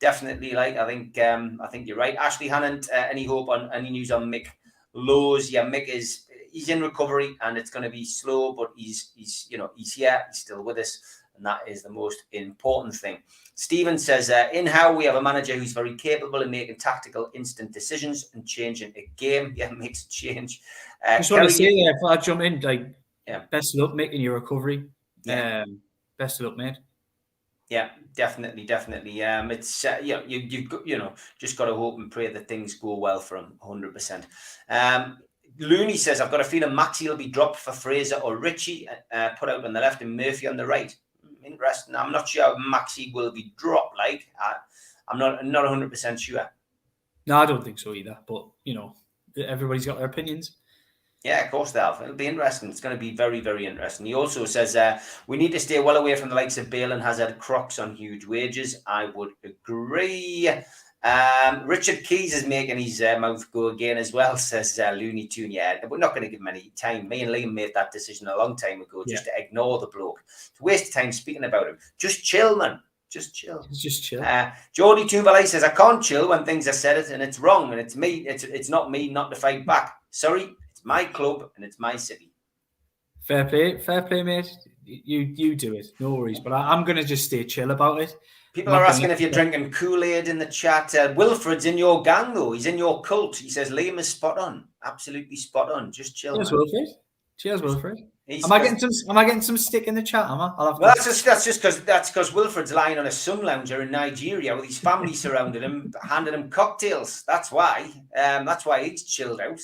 definitely. I think you're right. Ashley Hannant, any hope on any news on Mick Lowe's? Yeah, Mick he's in recovery and it's going to be slow, but he's here. He's still with us, and that is the most important thing. Stephen says, in how we have a manager who's very capable in making tactical, instant decisions and changing a game. Yeah, makes a change. I just want to say, if I jump in, best of luck making your recovery. Yeah. Best of luck, mate. Yeah, definitely. It's you've just got to hope and pray that things go well for him, 100%. Looney says, I've got a feeling Maxi will be dropped for Fraser or Richie, put out on the left and Murphy on the right. Interesting. I'm not sure Maxi will be dropped. I'm not 100% sure. No, I don't think so either. But everybody's got their opinions. Yeah, of course they have. It'll be interesting. It's going to be very, very interesting. He also says, we need to stay well away from the likes of Bale and Hazard Crocs on huge wages. I would agree. Richard Keys is making his mouth go again as well, says Looney Tune. Yeah, we're not going to give him any time. Me and Liam made that decision a long time ago, just to ignore the bloke. It's a waste of time speaking about him. Just chill, man. Just chill. Geordie Toonvalay says, I can't chill when things are said and it's wrong and it's me. It's not me not to fight back. Sorry. My club and it's my city. Fair play, mate. You do it, no worries. But I'm going to just stay chill about it. People are asking if you're drinking Kool-Aid in the chat. Wilfred's in your gang, though. He's in your cult. He says Liam is spot on, absolutely spot on. Just chill. Cheers, Wilfred. Am I getting some stick in the chat? That's just because Wilfred's lying on a sun lounger in Nigeria with his family surrounding him, handing him cocktails. That's why. That's why he's chilled out.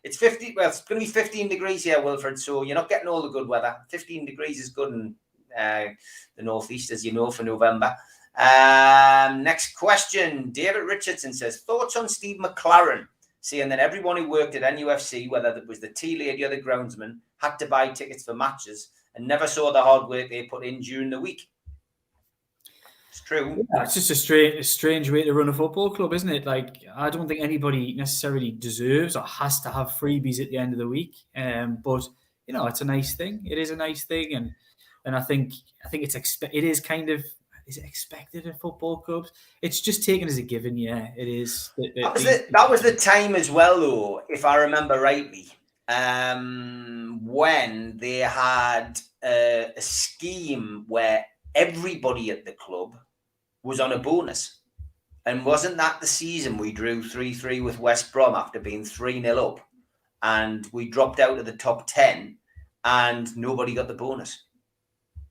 It's 50. Well, it's going to be 15 degrees here, Wilfred. So you're not getting all the good weather. 15 degrees is good in the northeast, as you know, for November. Next question. David Richardson says, thoughts on Steve McLaren saying that everyone who worked at NUFC, whether it was the tea lady or the groundsman, had to buy tickets for matches and never saw the hard work they put in during the week. It's true. Yeah, it's just a strange way to run a football club, isn't it? I don't think anybody necessarily deserves or has to have freebies at the end of the week. But it's a nice thing. It is a nice thing, and I think it is kind of. Is it expected in football clubs? It's just taken as a given. Yeah, it is. That was the time as well, though, if I remember rightly, when they had a scheme where everybody at the club was on a bonus. And wasn't that the season we drew 3-3 with West Brom after being 3-0 up? And we dropped out of the top 10 and nobody got the bonus.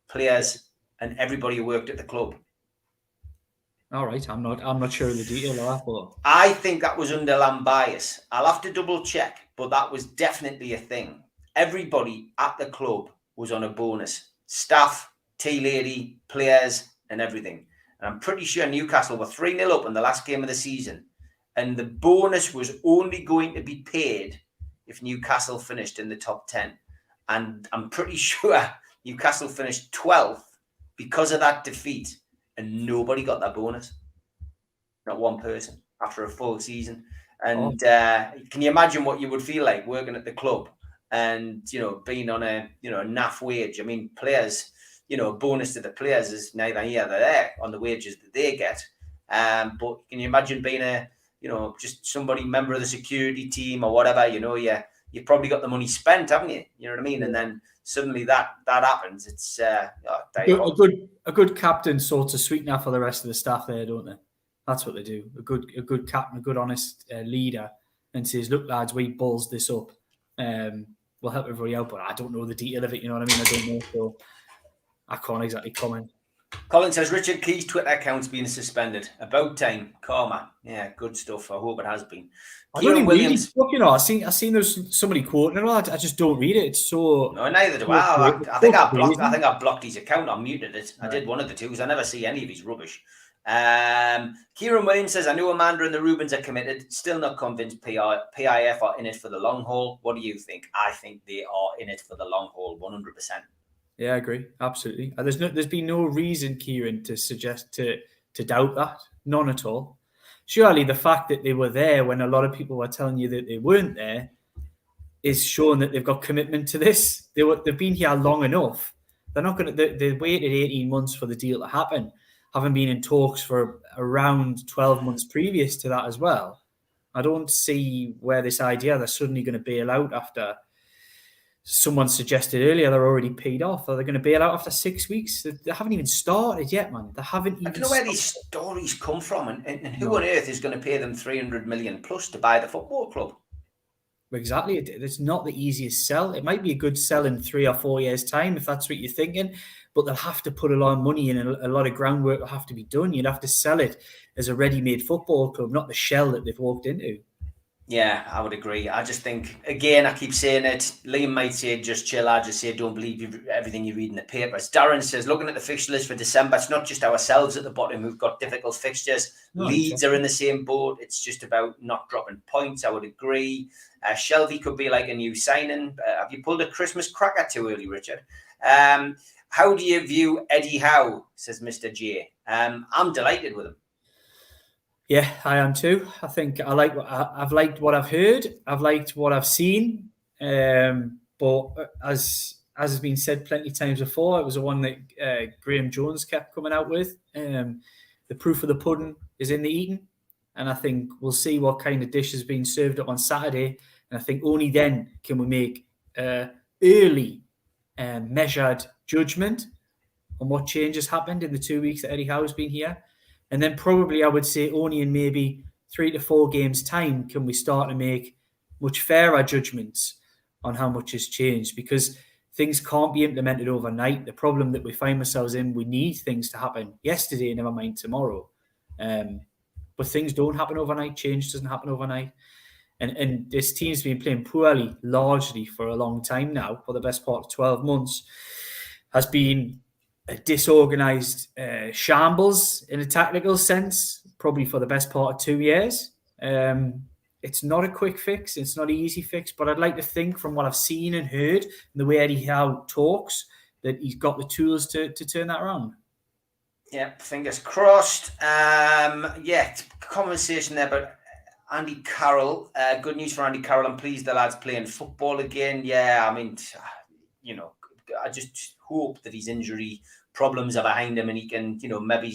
Players and everybody who worked at the club. All right, I'm not sure of the detail of that, but I think that was under Lambias. I'll have to double check, but that was definitely a thing. Everybody at the club was on a bonus. Staff, tea lady, players, and everything. And I'm pretty sure Newcastle were 3-0 up in the last game of the season. And the bonus was only going to be paid if Newcastle finished in the top 10. And I'm pretty sure Newcastle finished 12th because of that defeat. And nobody got that bonus. Not one person after a full season. And can you imagine what you would feel like working at the club and, being on a naff wage? I mean, players, a bonus to the players is neither here nor there on the wages that they get. But can you imagine being just somebody, member of the security team or whatever, you've probably got the money spent, haven't you? You know what I mean? And then suddenly that happens. It's a good captain sorts a sweetener for the rest of the staff there, don't they? That's what they do. A good captain, a good honest leader, and says, "Look, lads, we balls this up. We'll help everybody out." But I don't know the detail of it. You know what I mean? I don't know, so I can't exactly comment. Colin says Richard Key's Twitter account's been suspended. About time. Karma. Yeah, good stuff. I hope it has been. I don't even read it. You know, I seen there's somebody quoting it. I just don't read it. It's so. No, neither do I. I think I blocked his account. I muted it. I did one of the two because I never see any of his rubbish. Kieran Williams says, I know Amanda and the Rubens are committed. Still not convinced PIF are in it for the long haul. What do you think? I think they are in it for the long haul, 100%. Yeah, I agree. Absolutely. There's been no reason, Kieran, to suggest to doubt that. None at all. Surely the fact that they were there when a lot of people were telling you that they weren't there is showing that they've got commitment to this. They've been here long enough. They're not going to. They waited 18 months for the deal to happen. Having been in talks for around 12 months previous to that as well. I don't see where this idea they're suddenly going to bail out after. Someone suggested earlier they're already paid off. Are they going to bail out after 6 weeks? They haven't even started yet, man. They haven't even. I don't know where these stories come from, and who on earth is going to pay them 300 million plus to buy the football club? Exactly. It's not the easiest sell. It might be a good sell in 3 or 4 years' time if that's what you're thinking, but they'll have to put a lot of money in and a lot of groundwork will have to be done. You'd have to sell it as a ready-made football club, not the shell that they've walked into. Yeah, I would agree. I just think, again, I keep saying it. Liam might say, just chill. I just say, don't believe everything you read in the papers. Darren says, looking at the fixture list for December, it's not just ourselves at the bottom who've got difficult fixtures. No, Leeds are in the same boat. It's just about not dropping points. I would agree. Shelby could be like a new signing. Have you pulled a Christmas cracker too early, Richard? How do you view Eddie Howe, says Mr. J. I'm delighted with him. Yeah, I am too. I think I've liked what I've heard. I've liked what I've seen. But as has been said plenty of times before, it was the one that Graham Jones kept coming out with. The proof of the pudding is in the eating. And I think we'll see what kind of dish is being served up on Saturday. And I think only then can we make early measured judgment on what changes happened in the 2 weeks that Eddie Howe's been here. And then probably I would say only in maybe 3 to 4 games' time can we start to make much fairer judgments on how much has changed, because things can't be implemented overnight. The problem that we find ourselves in, we need things to happen yesterday, never mind tomorrow. But things don't happen overnight. Change doesn't happen overnight. And this team's been playing poorly largely for a long time now, for the best part of 12 months, has been a disorganised shambles in a tactical sense, probably for the best part of 2 years. It's not a quick fix. It's not an easy fix, but I'd like to think from what I've seen and heard and the way Eddie Howe talks that he's got the tools to turn that around. Yeah, fingers crossed. Conversation there, but Andy Carroll, good news for Andy Carroll. I'm pleased the lad's playing football again. Yeah, I mean, I just hope that his injury problems are behind him and he can, maybe,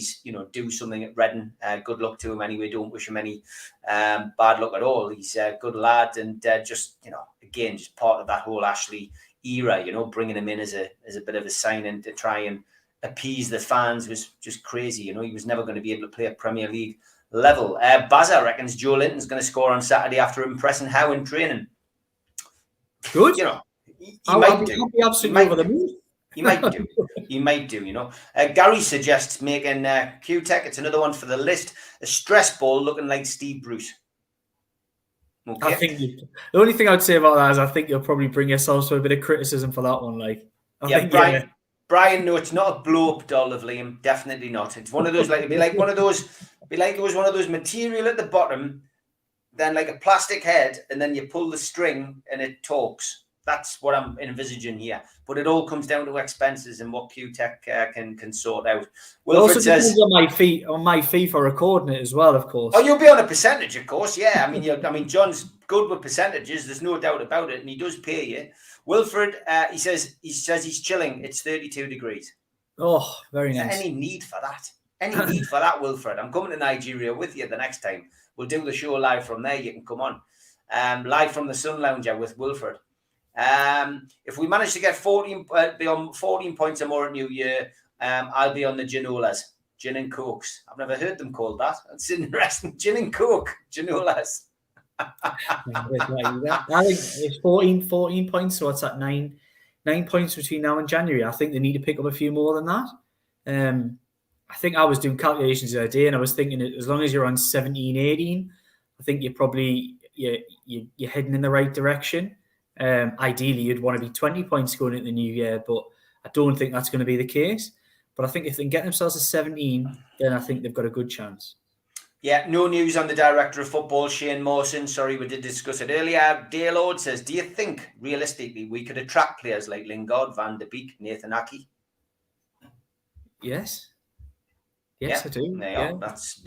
do something at Reading. Good luck to him anyway. Don't wish him any bad luck at all. He's a good lad and just part of that whole Ashley era, bringing him in as a bit of a sign-in to try and appease the fans was just crazy. He was never going to be able to play at Premier League level. Bazza reckons Joe Linton's going to score on Saturday after impressing Howe in training. Good. He might do. Be absolutely over the moon. He might do. Gary suggests making Q-Tech. It's another one for the list. A stress ball looking like Steve Bruce. Okay. I think the only thing I'd say about that is I think you'll probably bring yourselves to a bit of criticism for that one. Brian, no, it's not a blow-up doll of Liam. Definitely not. It's one of those it was one of those material at the bottom, then like a plastic head, and then you pull the string and it talks. That's what I'm envisaging here. But it all comes down to expenses and what Q-Tech can sort out. Wilfred says on my fee for recording it as well, of course. Oh, you'll be on a percentage, of course. Yeah, I mean, John's good with percentages. There's no doubt about it, and he does pay you. Wilfred, he says he's chilling. It's 32 degrees. Oh, very nice. Any need for that? Wilfred? I'm coming to Nigeria with you the next time. We'll do the show live from there. You can come on. Live from the Sun Lounger with Wilfred. If we manage to get 14 points or more at New Year, I'll be on the Ginolas, gin and cokes. I've never heard them called that. That's interesting. Gin and coke, Ginolas. I think it's 14 points, so what's that, 9 points between now and January. I think they need to pick up a few more than that. I think I was doing calculations the other day, and I was thinking as long as you're on 17, 18, I think you're probably you're heading in the right direction. Ideally, you'd want to be 20 points going into the new year, but I don't think that's going to be the case. But I think if they can get themselves to 17, then I think they've got a good chance. Yeah, no news on the director of football, Shane Mawson. Sorry, we did discuss it earlier. Daylord says, do you think, realistically, we could attract players like Lingard, Van der Beek, Nathan Aki? Yes. Yes, I do. Yeah,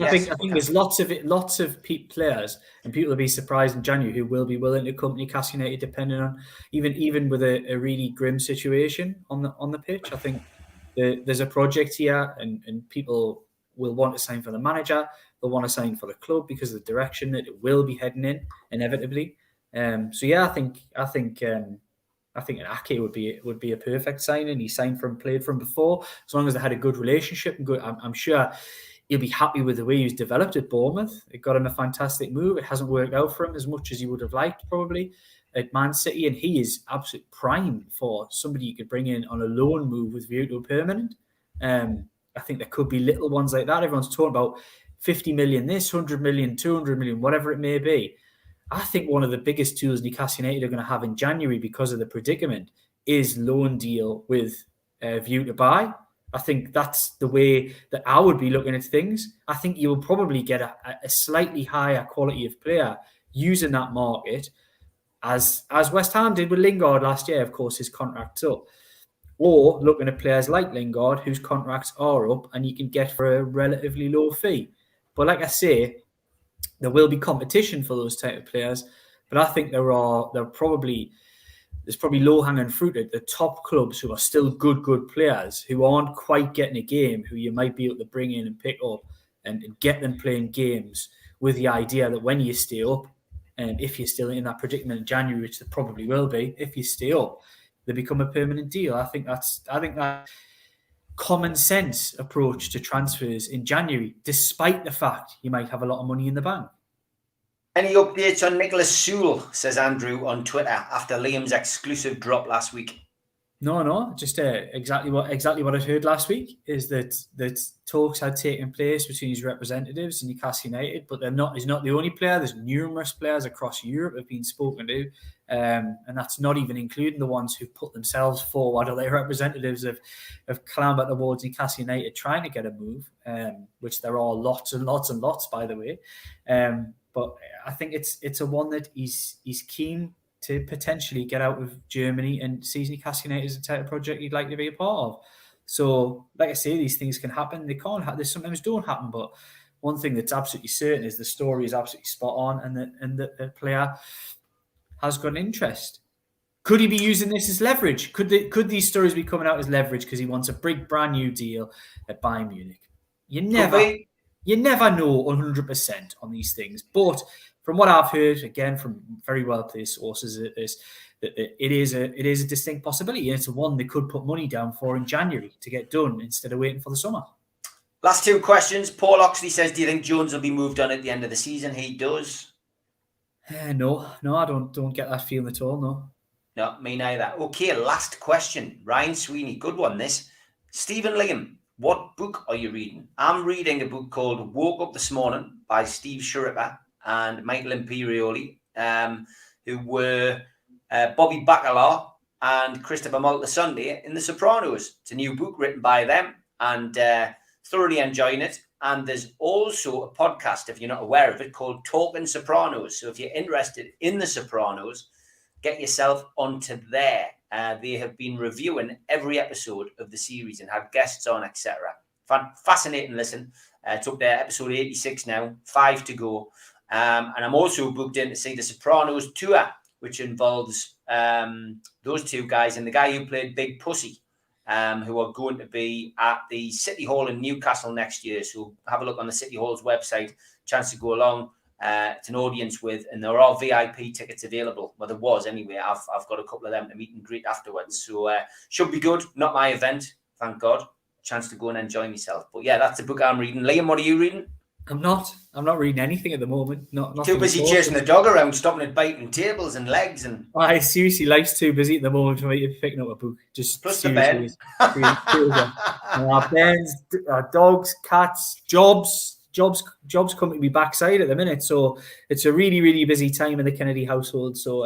I think there's lots of players, and people will be surprised in January who will be willing to come to Newcastle United, depending on even with a really grim situation on the pitch. I think there's a project here, and people will want to sign for the manager. They'll want to sign for the club because of the direction that it will be heading in inevitably. So yeah, I think an Ake would be a perfect signing. He played from before. As long as they had a good relationship and good, I'm sure he'll be happy with the way he's developed at Bournemouth. It got him a fantastic move. It hasn't worked out for him as much as he would have liked probably at Man City, and he is absolute prime for somebody you could bring in on a loan move with view to a permanent. I think there could be little ones like that. Everyone's talking about 50 million this, 100 million, 200 million, whatever it may be. I think one of the biggest tools Newcastle United are going to have in January because of the predicament is loan deal with view to buy. I think that's the way that I would be looking at things. I think you will probably get a slightly higher quality of player using that market, as West Ham did with Lingard last year. Of course, his contract's up. Or looking at players like Lingard, whose contracts are up and you can get for a relatively low fee. But like I say, there will be competition for those type of players, but I think there's probably low-hanging fruit at the top clubs who are still good players who aren't quite getting a game, who you might be able to bring in and pick up and get them playing games with the idea that when you stay up, and if you're still in that predicament in January, which there probably will be, if you stay up, they become a permanent deal. I think that common sense approach to transfers in January, despite the fact you might have a lot of money in the bank. Any updates on Nicholas Sewell, says Andrew on Twitter, after Liam's exclusive drop last week? No, just exactly what I'd heard last week is that talks had taken place between his representatives and Newcastle United, but he's not the only player. There's numerous players across Europe have been spoken to, and that's not even including the ones who've put themselves forward or their representatives have clambered towards Newcastle United trying to get a move, which there are lots and lots and lots, by the way. But I think it's a one that he's keen to potentially get out of Germany and sees Newcastle United as a type of project he'd like to be a part of. So, like I say, these things can happen. They can't happen. They sometimes don't happen. But one thing that's absolutely certain is the story is absolutely spot on, and the player has got an interest. Could he be using this as leverage? Could these stories be coming out as leverage because he wants a big brand new deal at Bayern Munich? You never know 100% on these things, but from what I've heard, again from very well-placed sources, it is a distinct possibility. It's one they could put money down for in January to get done instead of waiting for the summer. Last two questions. Paul Oxley says, do you think Jones will be moved on at the end of the season? He does. No, I don't get that feeling at all, No, me neither. Okay, last question. Ryan Sweeney, good one this. Stephen Liam, what book are you reading? I'm reading a book called Woke Up This Morning by Steve Schirripa and Michael Imperioli, who were Bobby Bacala and Christopher Moltisanti in The Sopranos. It's a new book written by them, and thoroughly enjoying it. And there's also a podcast, if you're not aware of it, called Talking Sopranos. So if you're interested in The Sopranos, get yourself onto there. They have been reviewing every episode of the series and had guests on, etc. Fascinating listen. It's up there, episode 86 now, 5 to go. And I'm also booked in to see the Sopranos tour, which involves those two guys and the guy who played Big Pussy, who are going to be at the City Hall in Newcastle next year. So have a look on the City Hall's website, chance to go along. It's an audience with, and there are VIP tickets available. Well, there was anyway. I've got a couple of them to meet and greet afterwards. So should be good. Not my event, thank God. Chance to go and enjoy myself. But yeah, that's the book I'm reading. Liam, what are you reading? I'm not reading anything at the moment. Not Too busy chasing the dog around, stopping at biting tables and legs, and I seriously, life's too busy at the moment for me to be picking up a book. Just plus the bed. Beds, dogs, cats, jobs come to me backside at the minute. So it's a really, really busy time in the Kennedy household. So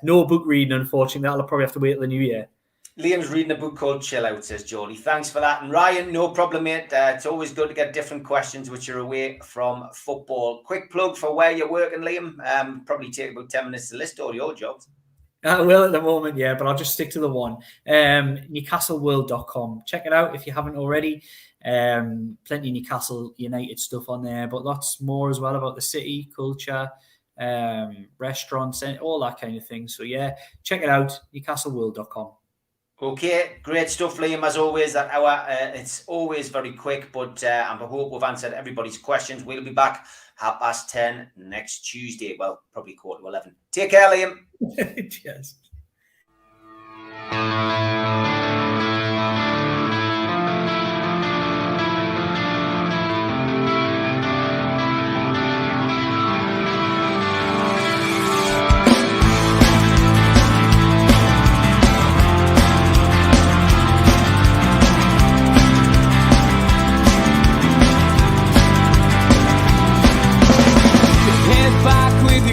no book reading, unfortunately. That'll probably have to wait till the new year. Liam's reading a book called Chill Out, says Geordie. Thanks for that. And Ryan, no problem, mate. It's always good to get different questions which are away from football. Quick plug for where you're working, Liam. Probably take about 10 minutes to list all your jobs. I will at the moment, yeah, but I'll just stick to the one. NewcastleWorld.com. Check it out if you haven't already. Plenty of Newcastle United stuff on there, but lots more as well about the city, culture, restaurants, and all that kind of thing. So yeah, check it out, NewcastleWorld.com. Okay, great stuff, Liam, as always. That hour, it's always very quick, but I hope we've answered everybody's questions. We'll be back 10:30 next Tuesday. Well, probably 11:15. Take care, Liam. Cheers.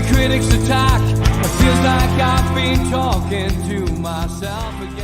Critics attack. It feels like I've been talking to myself again.